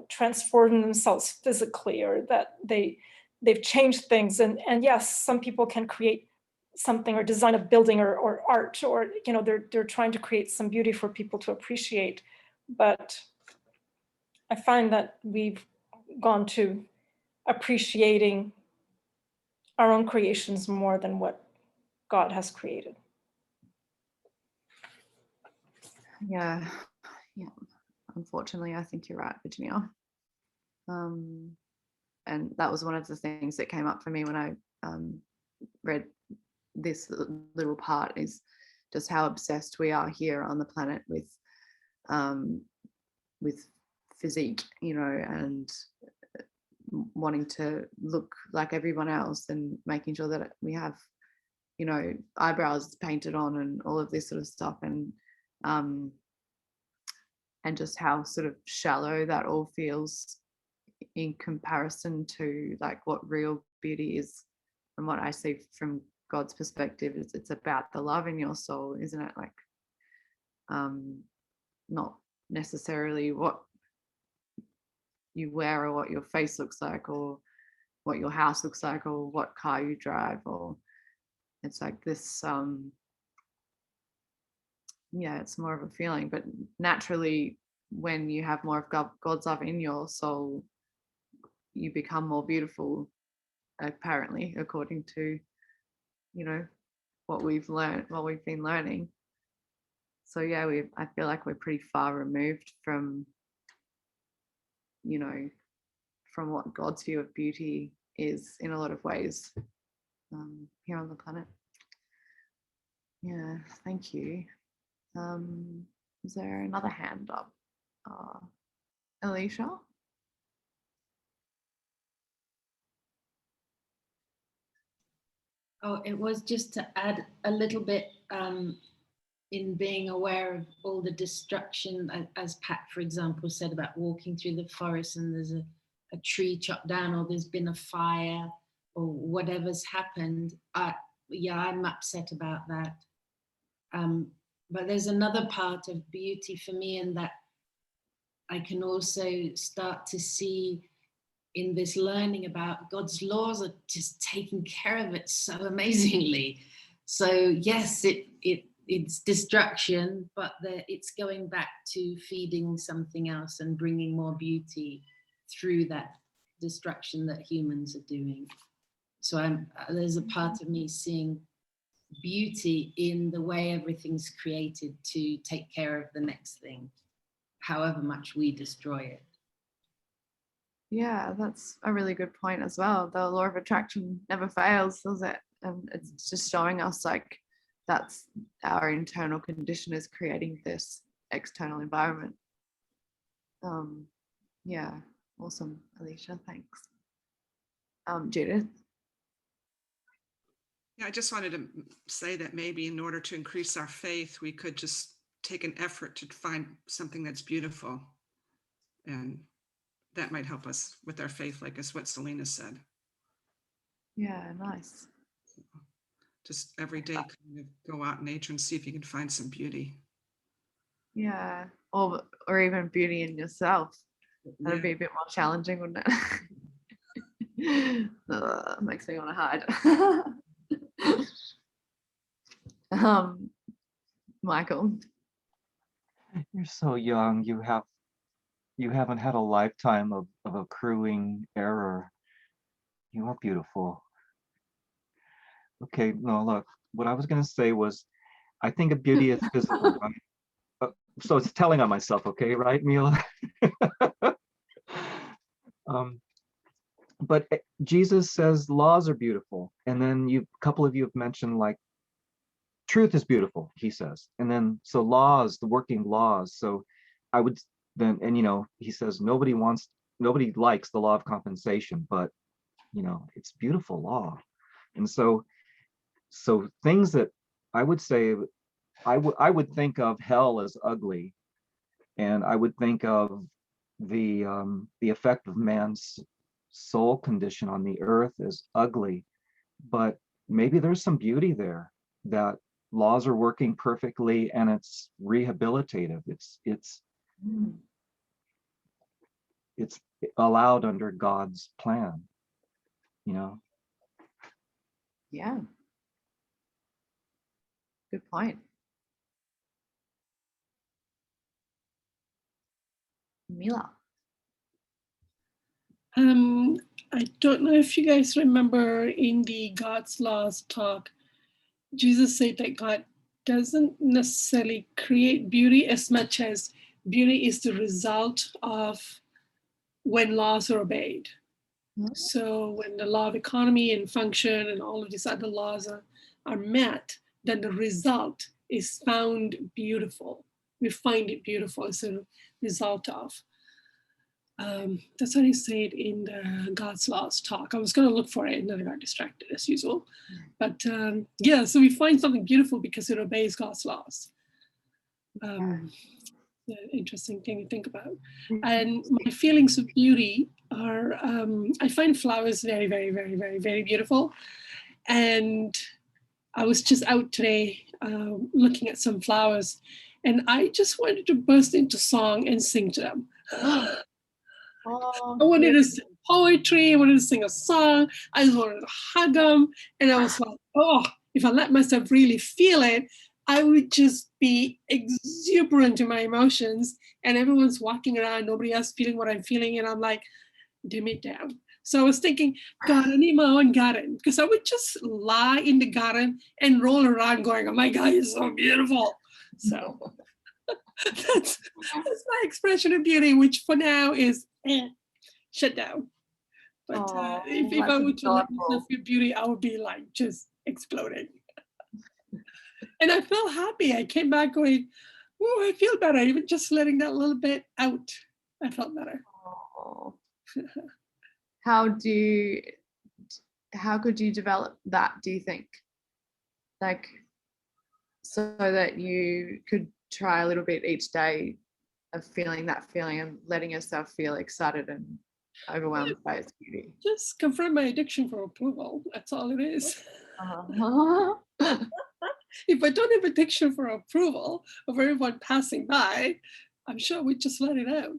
transformed themselves physically, or that they've changed things. And yes, some people can create something or design a building or art, or they're trying to create some beauty for people to appreciate. But I find that we've gone to appreciating our own creations more than what God has created. Yeah. Unfortunately, I think you're right, Virginia. And that was one of the things that came up for me when I read this little part, is just how obsessed we are here on the planet with physique, and wanting to look like everyone else, and making sure that we have, eyebrows painted on and all of this sort of stuff, and just how sort of shallow that all feels in comparison to like what real beauty is. From what I see from God's perspective, is it's about the love in your soul, isn't it? Like, not necessarily what you wear, or what your face looks like, or what your house looks like, or what car you drive, or it's like this, it's more of a feeling. But naturally, when you have more of God's love in your soul, you become more beautiful, apparently, according to what we've been learning. So I feel like we're pretty far removed from from what God's view of beauty is in a lot of ways here on the planet. Yeah, thank you. Is there another hand up? Alicia? Oh, it was just to add a little bit in being aware of all the destruction, as Pat, for example, said about walking through the forest and there's a tree chopped down, or there's been a fire, or whatever's happened. Yeah, I'm upset about that. But there's another part of beauty for me, in that I can also start to see in this learning about God's laws are just taking care of it so amazingly. So yes, it's destruction, but it's going back to feeding something else and bringing more beauty through that destruction that humans are doing. So there's a part of me seeing beauty in the way everything's created to take care of the next thing, however much we destroy it. Yeah, that's a really good point as well. The law of attraction never fails, does it? And it's just showing us like that's our internal condition is creating this external environment. Yeah, awesome, Alicia, thanks. Judith? Yeah, I just wanted to say that maybe in order to increase our faith, we could just take an effort to find something that's beautiful. And that might help us with our faith, like as what Selena said. Yeah, nice. Just every day kind of go out in nature and see if you can find some beauty. Yeah, or even beauty in yourself. That'd be a bit more challenging, wouldn't it? Makes me want to hide. Michael? You're so young. You haven't had a lifetime of accruing error. You are beautiful. Okay, no, look, what I was going to say was, I think of beauty as physical, right? So it's telling on myself, okay, right, Mila? But Jesus says laws are beautiful. And then a couple of you have mentioned like truth is beautiful, he says. And then, so laws, the working laws. So I would then, and he says, nobody likes the law of compensation, but it's beautiful law. And so things that I would say, I would think of hell as ugly, and I would think of the effect of man's soul condition on the earth as ugly, but maybe there's some beauty there, that laws are working perfectly and it's rehabilitative. It's allowed under God's plan, Yeah. Good point. Mila? I don't know if you guys remember in the God's laws talk, Jesus said that God doesn't necessarily create beauty as much as beauty is the result of when laws are obeyed. Mm-hmm. So when the law of economy and function and all of these other laws are met, then the result is found beautiful. We find it beautiful as a result of. That's what he said in the God's laws talk. I was going to look for it and then I got distracted as usual. But yeah, so we find something beautiful because it obeys God's laws. Interesting thing to think about. And my feelings of beauty are, I find flowers very, very, very, very, very beautiful. And I was just out today looking at some flowers, and I just wanted to burst into song and sing to them. I wanted to sing poetry, I wanted to sing a song, I just wanted to hug them. And I was like, oh, if I let myself really feel it, I would just be exuberant in my emotions, and everyone's walking around, nobody else feeling what I'm feeling, and I'm like, dim it down. So I was thinking, God, I need my own garden, because I would just lie in the garden and roll around going, oh my God, you're so beautiful. So that's my expression of beauty, which for now is shut down. But Aw, if I that's were to let adorable. myself feel beauty, I would be like just exploding. And I felt happy. I came back going, oh, I feel better. Even just letting that little bit out, I felt better. Aw. How could you develop that, do you think? Like, so that you could try a little bit each day of feeling that feeling and letting yourself feel excited and overwhelmed by its beauty. Just confront my addiction for approval. That's all it is. If I don't have addiction for approval of everyone passing by, I'm sure we just let it out.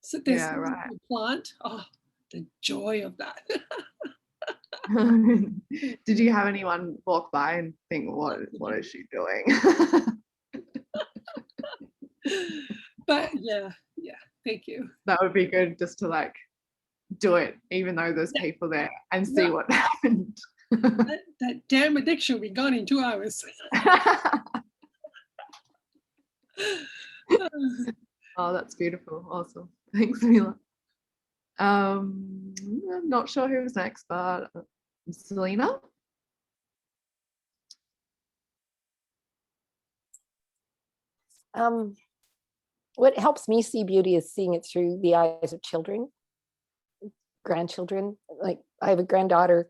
So there's Yeah, right. a plant. Oh, the joy of that. Did you have anyone walk by and think, what is she doing? But yeah, thank you. That would be good, just to like do it even though there's people there and see what happened. That damn addiction will be gone in 2 hours. Oh, that's beautiful. Awesome. Thanks, Mila. I'm not sure who was next, but Selena. What helps me see beauty is seeing it through the eyes of children, grandchildren. Like I have a granddaughter,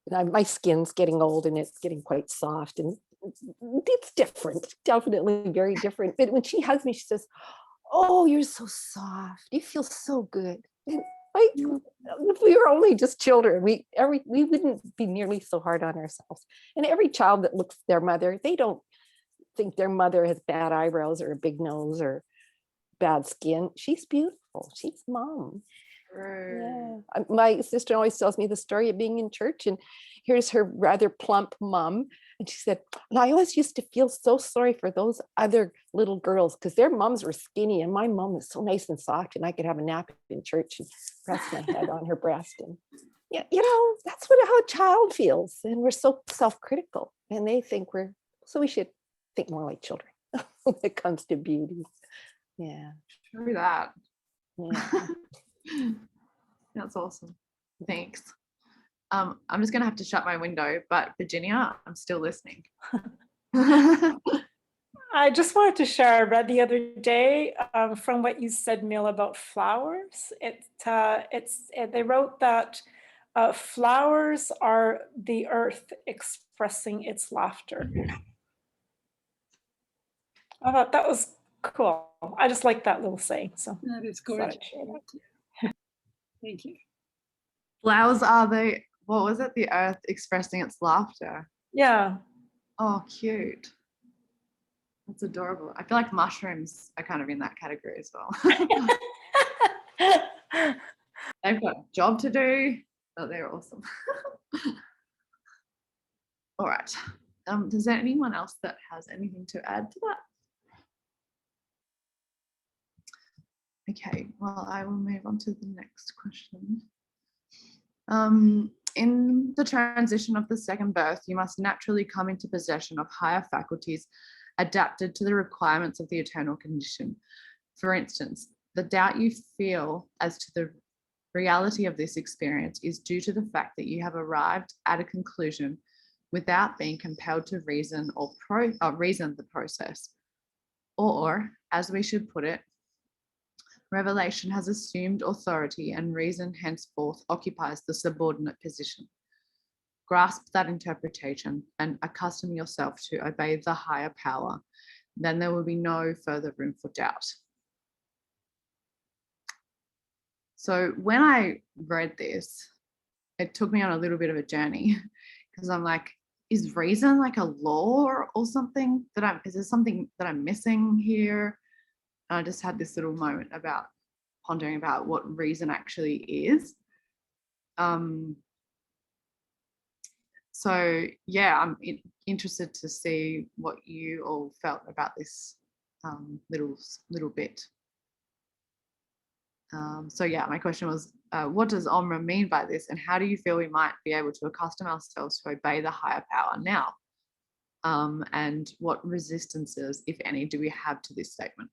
and my skin's getting old and it's getting quite soft, and it's different, definitely very different. But when she hugs me, she says, "Oh, you're so soft. You feel so good." And if we were only just children, we wouldn't be nearly so hard on ourselves. And every child that looks at their mother, they don't think their mother has bad eyebrows or a big nose or bad skin. She's beautiful. She's mom. Yeah. My sister always tells me the story of being in church, and here's her rather plump mom. And she said, and I always used to feel so sorry for those other little girls because their moms were skinny, and my mom was so nice and soft, and I could have a nap in church and rest my head on her breast. And yeah, that's how a child feels. And we're so self-critical, and they think so we should think more like children when it comes to beauty. Yeah. True that. Yeah. That's awesome. Thanks. I'm just gonna have to shut my window, but Virginia, I'm still listening. I just wanted to share, I read the other day from what you said, Mill, about flowers. They wrote that flowers are the earth expressing its laughter. I thought that was cool. I just like that little saying. So that is gorgeous. Thank you. Flowers are what was it? The earth expressing its laughter. Yeah. Oh, cute. That's adorable. I feel like mushrooms are kind of in that category as well. They've got a job to do, but they're awesome. All right. Is there anyone else that has anything to add to that? Okay, well, I will move on to the next question. In the transition of the second birth, you must naturally come into possession of higher faculties adapted to the requirements of the eternal condition. For instance, the doubt you feel as to the reality of this experience is due to the fact that you have arrived at a conclusion without being compelled to reason or reason the process. Or, as we should put it, revelation has assumed authority and reason henceforth occupies the subordinate position. Grasp that interpretation and accustom yourself to obey the higher power. Then there will be no further room for doubt. So when I read this, it took me on a little bit of a journey because I'm like, is reason like a law or something is there something that I'm missing here? And I just had this little moment about pondering about what reason actually is. So yeah, I'm interested to see what you all felt about this little bit. So yeah, my question was, what does Omra mean by this, and how do you feel we might be able to accustom ourselves to obey the higher power now? And what resistances, if any, do we have to this statement?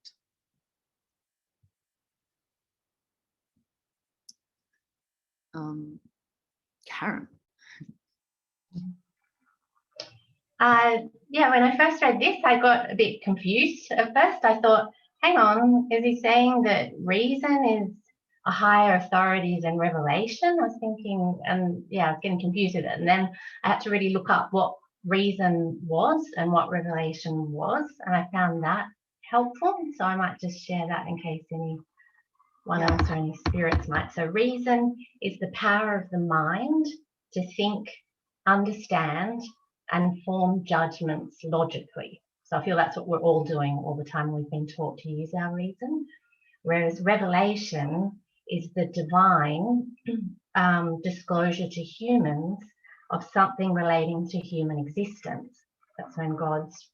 Karen. Yeah, when I first read this, I got a bit confused. At first, I thought, hang on, is he saying that reason is a higher authority than revelation? I was thinking, and yeah, I was getting confused with it. And then I had to really look up what reason was and what revelation was, and I found that helpful. So I might just share that in case anyone else or any spirits might. So reason is the power of the mind to think, understand, and form judgments logically. So I feel that's what we're all doing all the time. We've been taught to use our reason. Whereas revelation is the divine disclosure to humans of something relating to human existence. That's when God's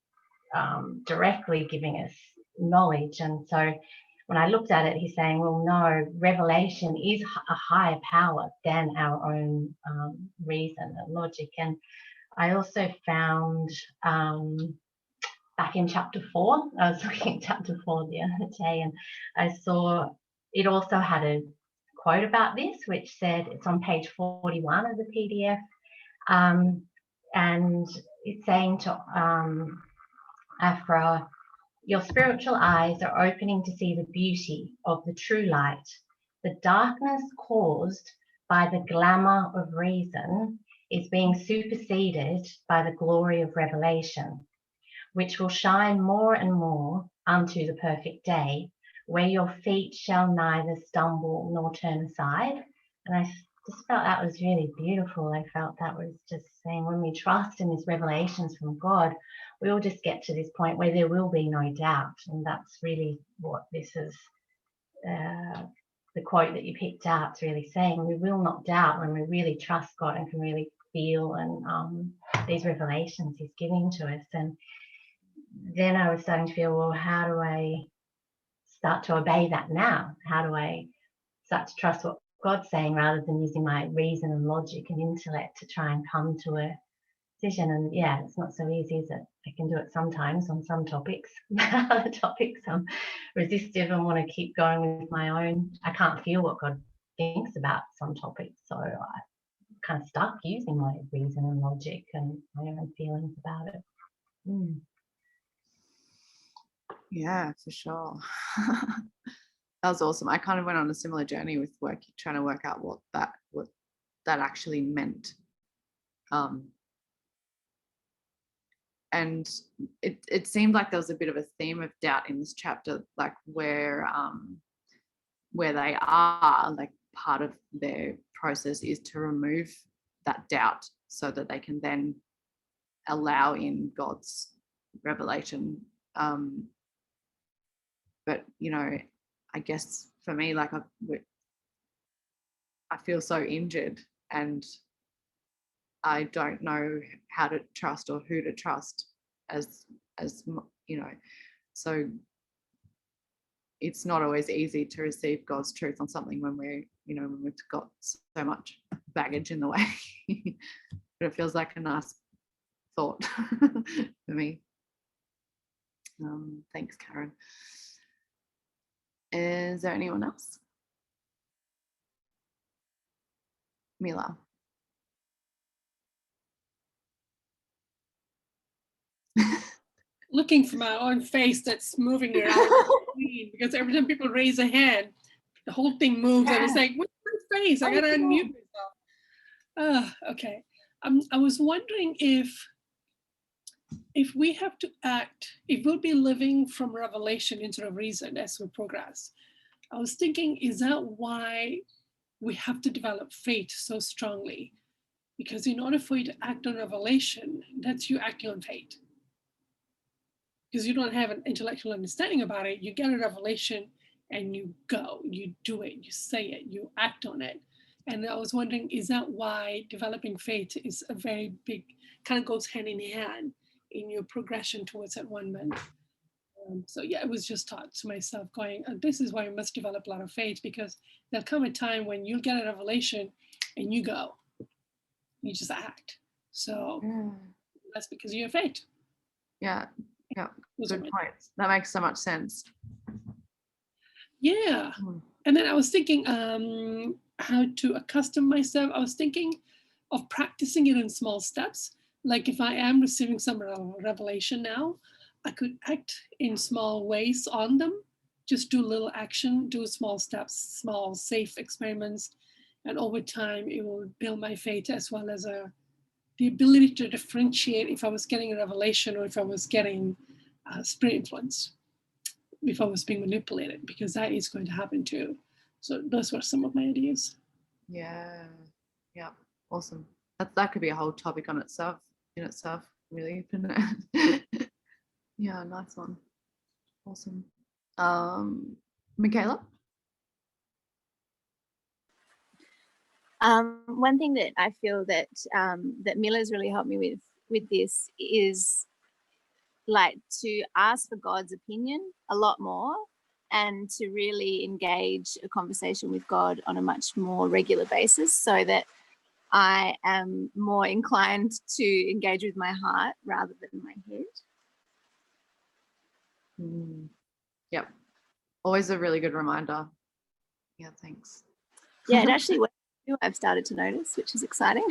directly giving us knowledge. And so when I looked at it, he's saying, well, no, revelation is a higher power than our own reason and logic. And I also found back in chapter 4, I was looking at chapter 4 the other day, and I saw it also had a quote about this, which said, it's on page 41 of the PDF, and it's saying to Aphraar, your spiritual eyes are opening to see the beauty of the true light. The darkness caused by the glamour of reason is being superseded by the glory of revelation, which will shine more and more unto the perfect day, where your feet shall neither stumble nor turn aside. And I just felt that was really beautiful. I felt that was just saying, when we trust in these revelations from God, we will just get to this point where there will be no doubt. And that's really what this is, the quote that you picked out is really saying. We will not doubt when we really trust God and can really feel and these revelations he's giving to us. And then I was starting to feel, well, how do I start to obey that now? How do I start to trust what God's saying rather than using my reason and logic and intellect to try and come to a decision? And yeah, it's not so easy, is it? I can do it sometimes on some topics. Other topics I'm resistive and want to keep going with my own. I can't feel what God thinks about some topics, so I'm kind of stuck using my reason and logic and my own feelings about it. Yeah, for sure. That was awesome. I kind of went on a similar journey with trying to work out what that actually meant. And it seemed like there was a bit of a theme of doubt in this chapter, like where they are, like part of their process is to remove that doubt so that they can then allow in God's revelation. But I guess for me, like I feel so injured and I don't know how to trust or who to trust as so it's not always easy to receive God's truth on something when we're when we've got so much baggage in the way. But it feels like a nice thought for me. Thanks, Karen. Is there anyone else? Mila. Looking for my own face that's moving around the screen, because every time people raise a hand, the whole thing moves and it's like, what's my face? I gotta unmute myself. Okay. I was wondering if we have to act, if we'll be living from revelation instead of reason as we progress. I was thinking, is that why we have to develop faith so strongly? Because in order for you to act on revelation, that's you acting on faith. Because you don't have an intellectual understanding about it, you get a revelation and you go, you do it, you say it, you act on it. And I was wondering, is that why developing faith is a very big, kind of goes hand in hand in your progression towards that one man? So yeah, it was just taught to myself going, this is why you must develop a lot of faith, because there'll come a time when you'll get a revelation and you go, you just act. So that's because you have faith. Yeah, good point. That makes so much sense. Yeah. And then I was thinking, how to accustom myself. I was thinking of practicing it in small steps. Like if I am receiving some revelation now, I could act in small ways on them, just do little action, do small steps, small safe experiments. And over time, it will build my faith as well as the ability to differentiate if I was getting a revelation or if I was getting spirit influence, if I was being manipulated, because that is going to happen too. So those were some of my ideas. Yeah. Yeah. Awesome. That could be a whole topic on itself, really, couldn't it? Yeah, nice one. Awesome. Michaela? One thing that I feel that that Miller's really helped me with this is like to ask for God's opinion a lot more, and to really engage a conversation with God on a much more regular basis, so that I am more inclined to engage with my heart rather than my head. Yep. Always a really good reminder. Yeah, thanks. Yeah, it actually works too, I've started to notice, which is exciting.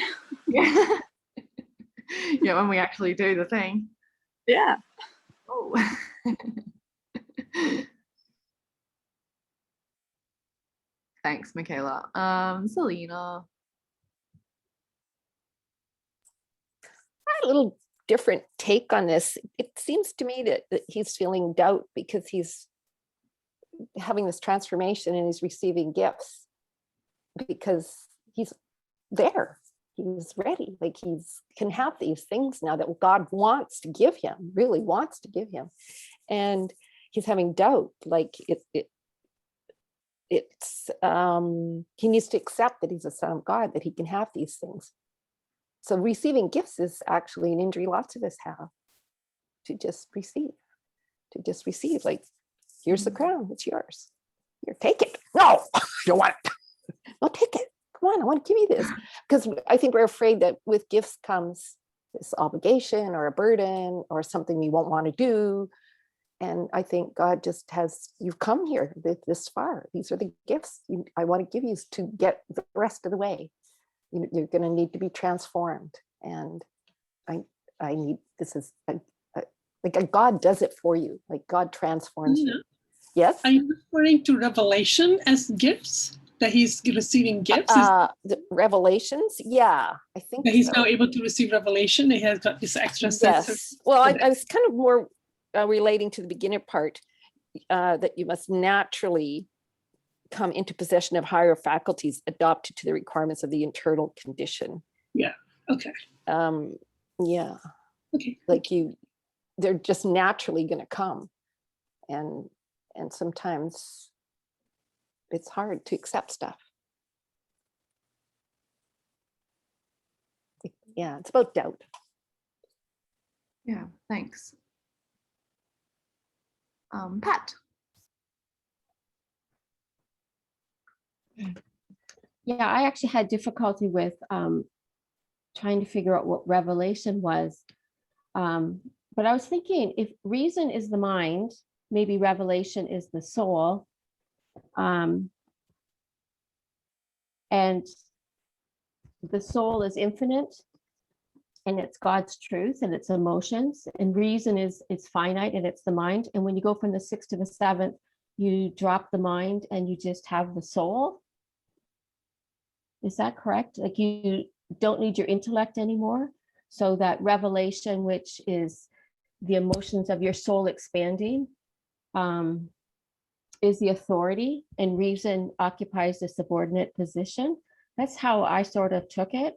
Yeah. Yeah, when we actually do the thing. Yeah. Oh. Thanks, Michaela. Selena. I had a little different take on this. It seems to me that he's feeling doubt because he's having this transformation and he's receiving gifts because he's there. He's ready. Like he's can have these things now that God wants to give him, really wants to give him. And he's having doubt. Like it's he needs to accept that he's a son of God, that he can have these things. So receiving gifts is actually an injury lots of us have, to just receive, like, here's the crown, it's yours. Here, take it. No, you don't want it. No, take it. Come on, I want to give you this. Because I think we're afraid that with gifts comes this obligation or a burden or something we won't want to do. And I think God just has, you've come here this far. These are the gifts I want to give you to get the rest of the way. You're going to need to be transformed. And I need, this is like God does it for you. Like God transforms you. Yes? Are you referring to revelation as gifts? That he's receiving gifts? The revelations? Yeah, I think that he's so. now able to receive revelation. He has got this extra sense. Yes. Well, I was kind of more relating to the beginner part, that you must naturally come into possession of higher faculties adopted to the requirements of the internal condition. Yeah. Okay. Yeah. Okay. Like they're just naturally going to come, and sometimes it's hard to accept stuff. Yeah, it's about doubt. Yeah, thanks. Pat. Yeah, I actually had difficulty with trying to figure out what revelation was. But I was thinking, if reason is the mind, maybe revelation is the soul. And the soul is infinite, and it's God's truth and its emotions, and reason is it's finite and it's the mind. And when you go from the 6th to the 7th, you drop the mind and you just have the soul. Is that correct? Like you don't need your intellect anymore. So that revelation, which is the emotions of your soul expanding, is the authority, and reason occupies the subordinate position. That's how I sort of took it.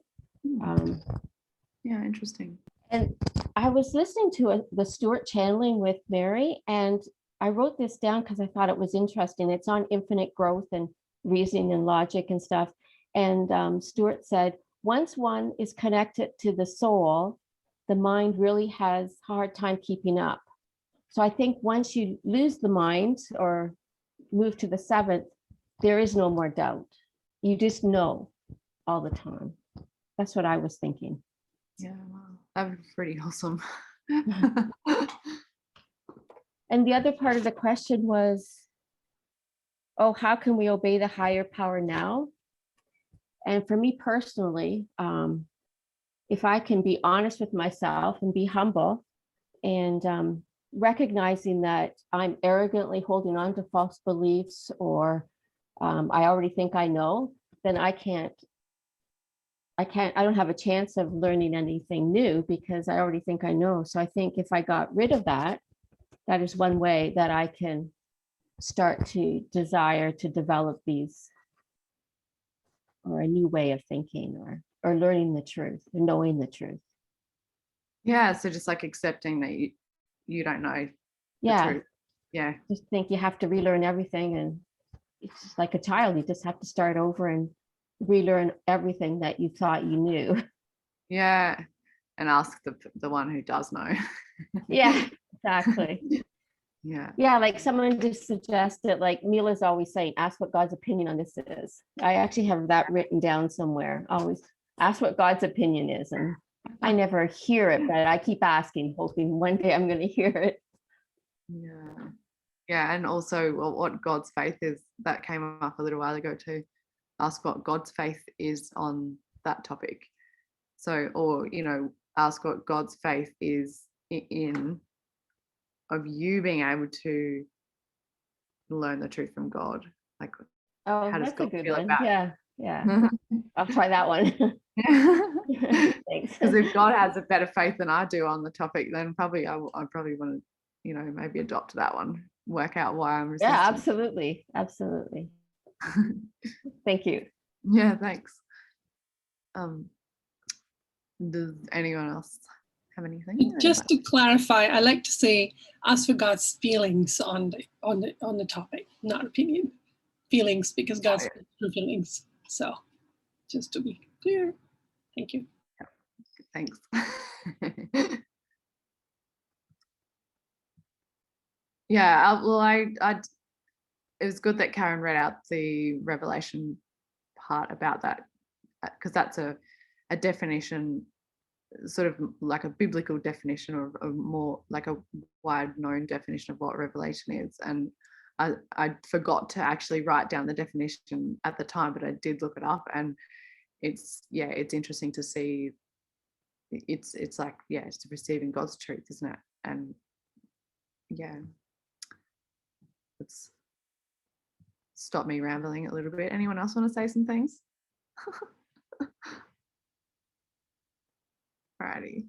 Yeah, interesting. And I was listening to the Stuart channeling with Mary, and I wrote this down because I thought it was interesting. It's on infinite growth and reasoning and logic and stuff. And Stuart said, once one is connected to the soul, the mind really has a hard time keeping up. So I think once you lose the mind or move to the 7th, there is no more doubt. You just know all the time. That's what I was thinking. Yeah, wow. That would be pretty awesome. And the other part of the question was, oh, how can we obey the higher power now? And for me personally, if I can be honest with myself and be humble and recognizing that I'm arrogantly holding on to false beliefs, or I already think I know, then I don't have a chance of learning anything new because I already think I know. So I think if I got rid of that, that is one way that I can start to desire to develop these, or a new way of thinking, or learning the truth, or knowing the truth. Yeah, so just like accepting that you don't know the Yeah, truth. Yeah. just think you have to relearn everything, and it's just like a child, you just have to start over and relearn everything that you thought you knew. Yeah. And ask the one who does know. Yeah, exactly. Yeah. Yeah, like someone just suggested, like Mila's always saying, ask what God's opinion on this is. I actually have that written down somewhere. Always ask what God's opinion is. And I never hear it, but I keep asking, hoping one day I'm going to hear it. Yeah. Yeah. And also what God's faith is, that came up a little while ago too. Ask what God's faith is on that topic. So, or, ask what God's faith is in of you being able to learn the truth from God. Like, Oh, how does that's a God good feel one. about Yeah, yeah. I'll try that one. it? Thanks. Because if God has a better faith than I do on the topic, then probably I probably want to, maybe adopt that one, work out why I'm resistant. Yeah, absolutely. Absolutely. Thank you. Yeah, thanks. Does anyone else have anything? Just to clarify, I like to say, ask for God's feelings on the topic, not opinion. Feelings, because God speaks through feelings. So, just to be clear, thank you. Thanks. Yeah, well, it was good that Karen read out the Revelation part about that, because that's a definition, sort of like a biblical definition, or more like a wide known definition of what Revelation is. And I forgot to actually write down the definition at the time, but I did look it up, and it's interesting to see. It's like, it's receiving God's truth, isn't it? And it's stop me rambling a little bit. Anyone else want to say some things? Alrighty,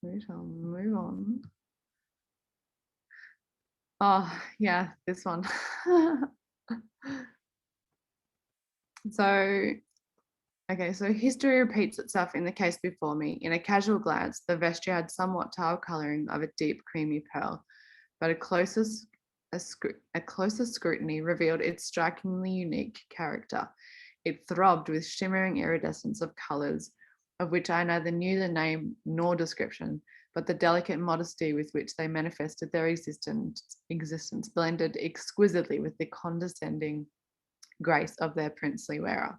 we shall move on. Oh yeah, this one. So history repeats itself in the case before me. In a casual glance, the vesture had somewhat tile colouring of a deep creamy pearl, but a closer scrutiny revealed its strikingly unique character. It throbbed with shimmering iridescence of colours, of which I neither knew the name nor description, but the delicate modesty with which they manifested their existence blended exquisitely with the condescending grace of their princely wearer.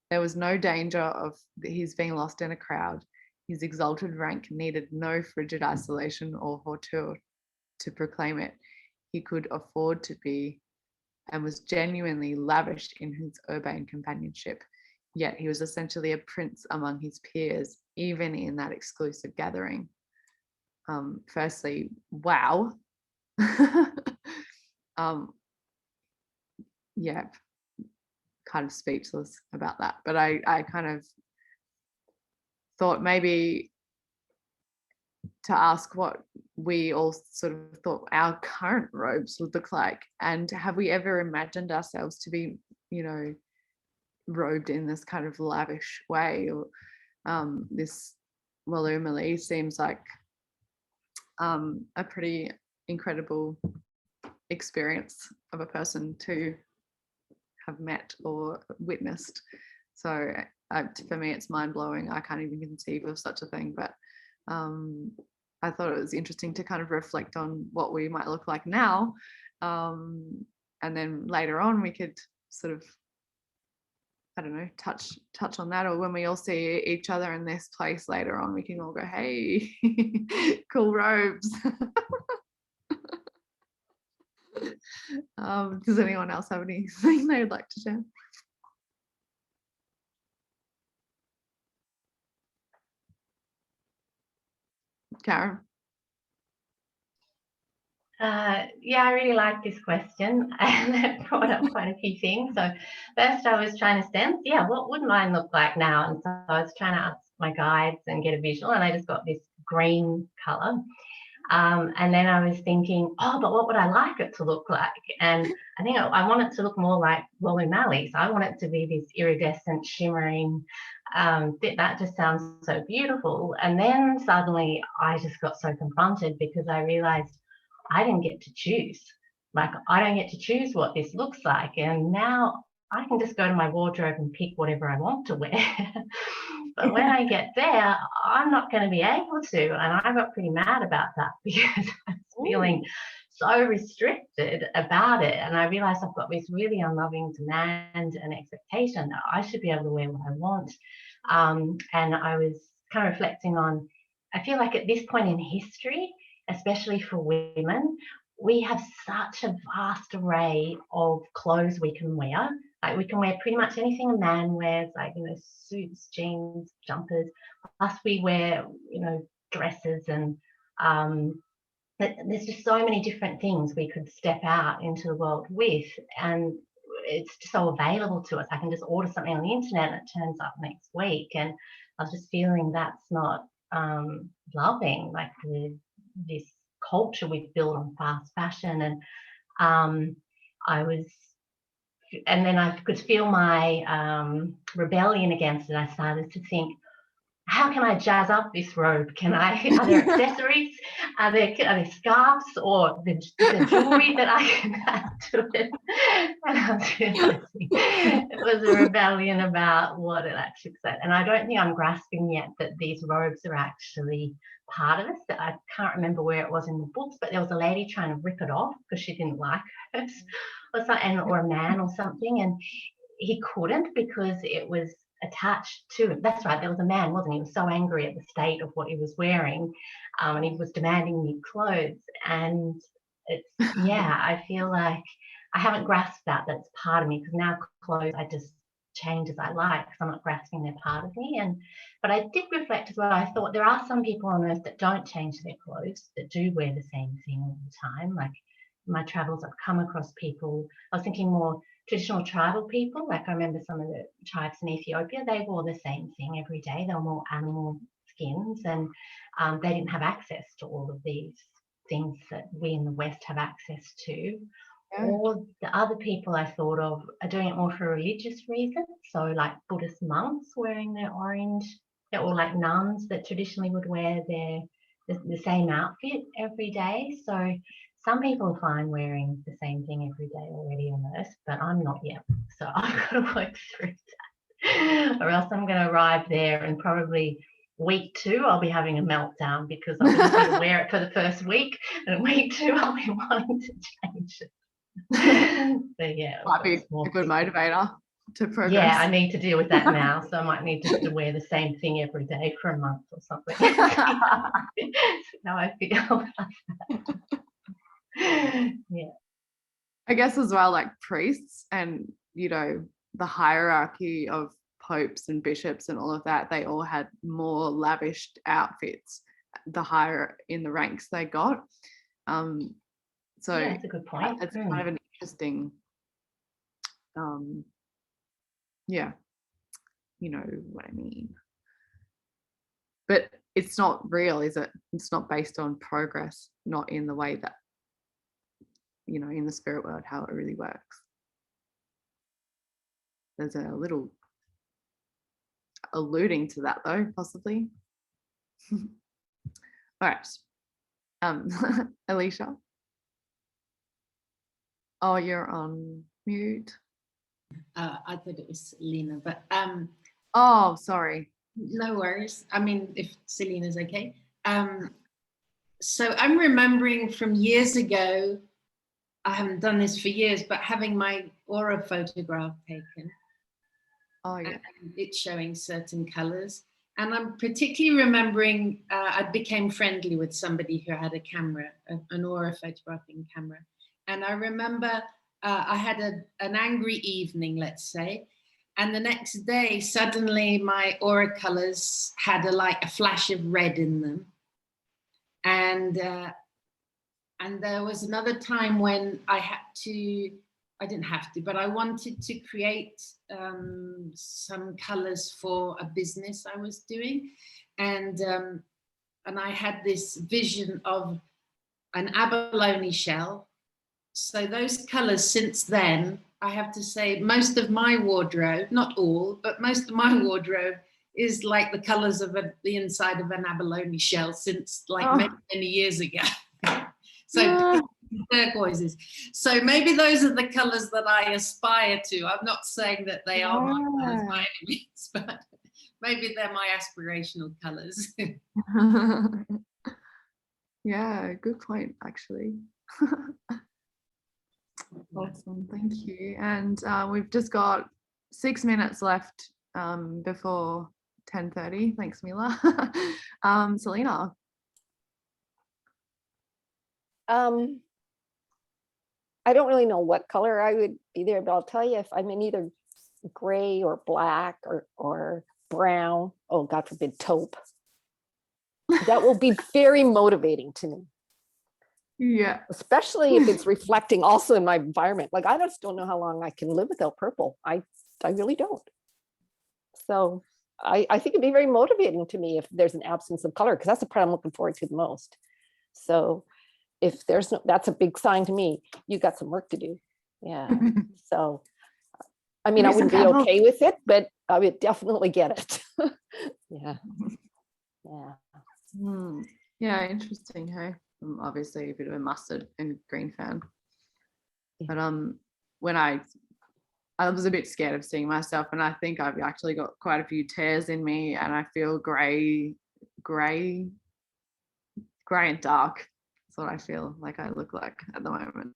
There was no danger of his being lost in a crowd. His exalted rank needed no frigid isolation or hauteur to proclaim it. He could afford to be, and was genuinely lavish in his urbane companionship. Yet he was essentially a prince among his peers, even in that exclusive gathering. Firstly, wow. Kind of speechless about that. But I kind of thought maybe to ask what we all sort of thought our current robes would look like, and have we ever imagined ourselves to be, robed in this kind of lavish way? Or this Walloo Malie seems like a pretty incredible experience of a person to have met or witnessed. So for me, it's mind-blowing. I can't even conceive of such a thing, but I thought it was interesting to kind of reflect on what we might look like now, and then later on we could sort of, I don't know, touch on that, or when we all see each other in this place later on, we can all go, hey, cool robes. Does anyone else have anything they would like to share? Karen? Yeah, I really like this question, and it brought up quite a few things. So first I was trying to sense, yeah, what would mine look like now? And so I was trying to ask my guides and get a visual, and I just got this green color. And then I was thinking, oh, but what would I like it to look like? And I think I want it to look more like Walloo Malie. So I want it to be this iridescent, shimmering, that just sounds so beautiful. And then suddenly I just got so confronted because I realized I didn't get to choose. Like, I don't get to choose what this looks like. And now I can just go to my wardrobe and pick whatever I want to wear. But when I get there, I'm not going to be able to. And I got pretty mad about that because I was feeling so restricted about it. And I realized I've got this really unloving demand and expectation that I should be able to wear what I want. And I was kind of reflecting on, I feel like at this point in history, especially for women, we have such a vast array of clothes we can wear. Like, we can wear pretty much anything a man wears, like, you know, suits, jeans, jumpers. Plus we wear, you know, dresses, and there's just so many different things we could step out into the world with, and it's just so available to us. I can just order something on the internet and it turns up next week. And I was just feeling that's not loving, like this culture we've built on fast fashion. And and then I could feel my rebellion against it. I started to think, how can I jazz up this robe? Are there accessories? Are there scarves or the jewelry that I can add to it? And I was realizing it was a rebellion about what it actually said. And I don't think I'm grasping yet that these robes are actually part of this. I can't remember where it was in the books, but there was a lady trying to rip it off because she didn't like it, or a man or something, and he couldn't because it was attached to him. That's right, there was a man, wasn't he? He was so angry at the state of what he was wearing, and he was demanding new clothes. And it's, yeah, I feel like I haven't grasped that. That's part of me, because now clothes I just change as I like, because I'm not grasping they're part of me. But I did reflect as well. I thought there are some people on earth that don't change their clothes, that do wear the same thing all the time. Like, in my travels, I've come across people, I was thinking more traditional tribal people. Like, I remember some of the tribes in Ethiopia, they wore the same thing every day. They were more animal skins, and they didn't have access to all of these things that we in the West have access to. Yeah. Or the other people I thought of are doing it more for religious reasons. So like Buddhist monks wearing their orange, or like nuns that traditionally would wear the same outfit every day. So some people are fine wearing the same thing every day already on Earth, but I'm not yet. So I've got to work through that, or else I'm going to arrive there and probably week 2 I'll be having a meltdown because I'm just going to wear it for the first week, and week 2 I'll be wanting to change it. But yeah, might be a good motivator to progress. Yeah, I need to deal with that now, so I might need to wear the same thing every day for a month or something. How I feel. Yeah, I guess as well, like priests and, you know, the hierarchy of popes and bishops and all of that, they all had more lavished outfits the higher in the ranks they got. So yeah, that's a good point. It's kind of an interesting, yeah, you know what I mean. But it's not real, is it? It's not based on progress, not in the way that, you know, in the spirit world, how it really works. There's a little alluding to that though, possibly. All right. Alicia. Oh, you're on mute. I thought it was Selena, but oh, sorry. No worries. I mean, if Selena's okay. So I'm remembering from years ago, I haven't done this for years, but having my aura photograph taken. Oh, yeah. And it's showing certain colors. And I'm particularly remembering I became friendly with somebody who had a camera, an aura photographing camera. And I remember I had an angry evening, let's say, and the next day, suddenly my aura colors had a flash of red in them. And there was another time when I didn't have to, but I wanted to create some colors for a business I was doing. And I had this vision of an abalone shell. So those colors since then, I have to say, most of my wardrobe, not all, but most of my wardrobe is like the colors of the inside of an abalone shell since like many years ago. So turquoises. So maybe those are the colors that I aspire to. I'm not saying that they are my colors by any means, but maybe they're my aspirational colors. Yeah, good point, actually. Awesome, thank you. And we've just got 6 minutes left before 10:30. Thanks, Mila. Selena. I don't really know what color I would be there, but I'll tell you, if I'm in either gray or black or brown, oh, God forbid, taupe, that will be very motivating to me. Yeah. Especially if it's reflecting also in my environment. Like, I just don't know how long I can live without purple. I really don't. So I think it'd be very motivating to me if there's an absence of color, because that's the part I'm looking forward to the most. So if there's no, that's a big sign to me. You got some work to do. Yeah. So, I mean, I wouldn't be okay with it, but I would definitely get it. Yeah. Yeah. Yeah, interesting. Hey, I'm obviously a bit of a mustard and green fan. But when I was a bit scared of seeing myself, and I think I've actually got quite a few tears in me, and I feel gray and dark. That's what I feel like I look like at the moment.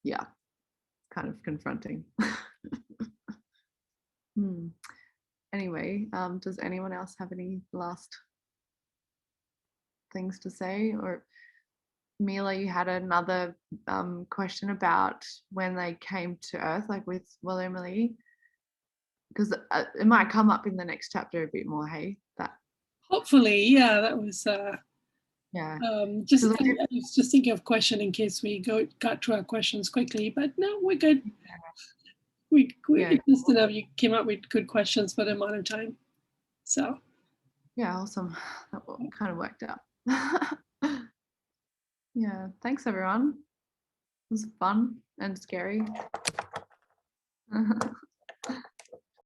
Yeah, kind of confronting. Anyway, does anyone else have any last things to say? Or Mila, you had another question about when they came to Earth, like with Walloo Malie, because it might come up in the next chapter a bit more. Hey, that hopefully, yeah, that was yeah. I was just thinking of question in case we got to our questions quickly, but no, we're good. Just enough. You came up with good questions for the amount of time. So yeah, awesome. That kind of worked out. Yeah, thanks everyone. It was fun and scary.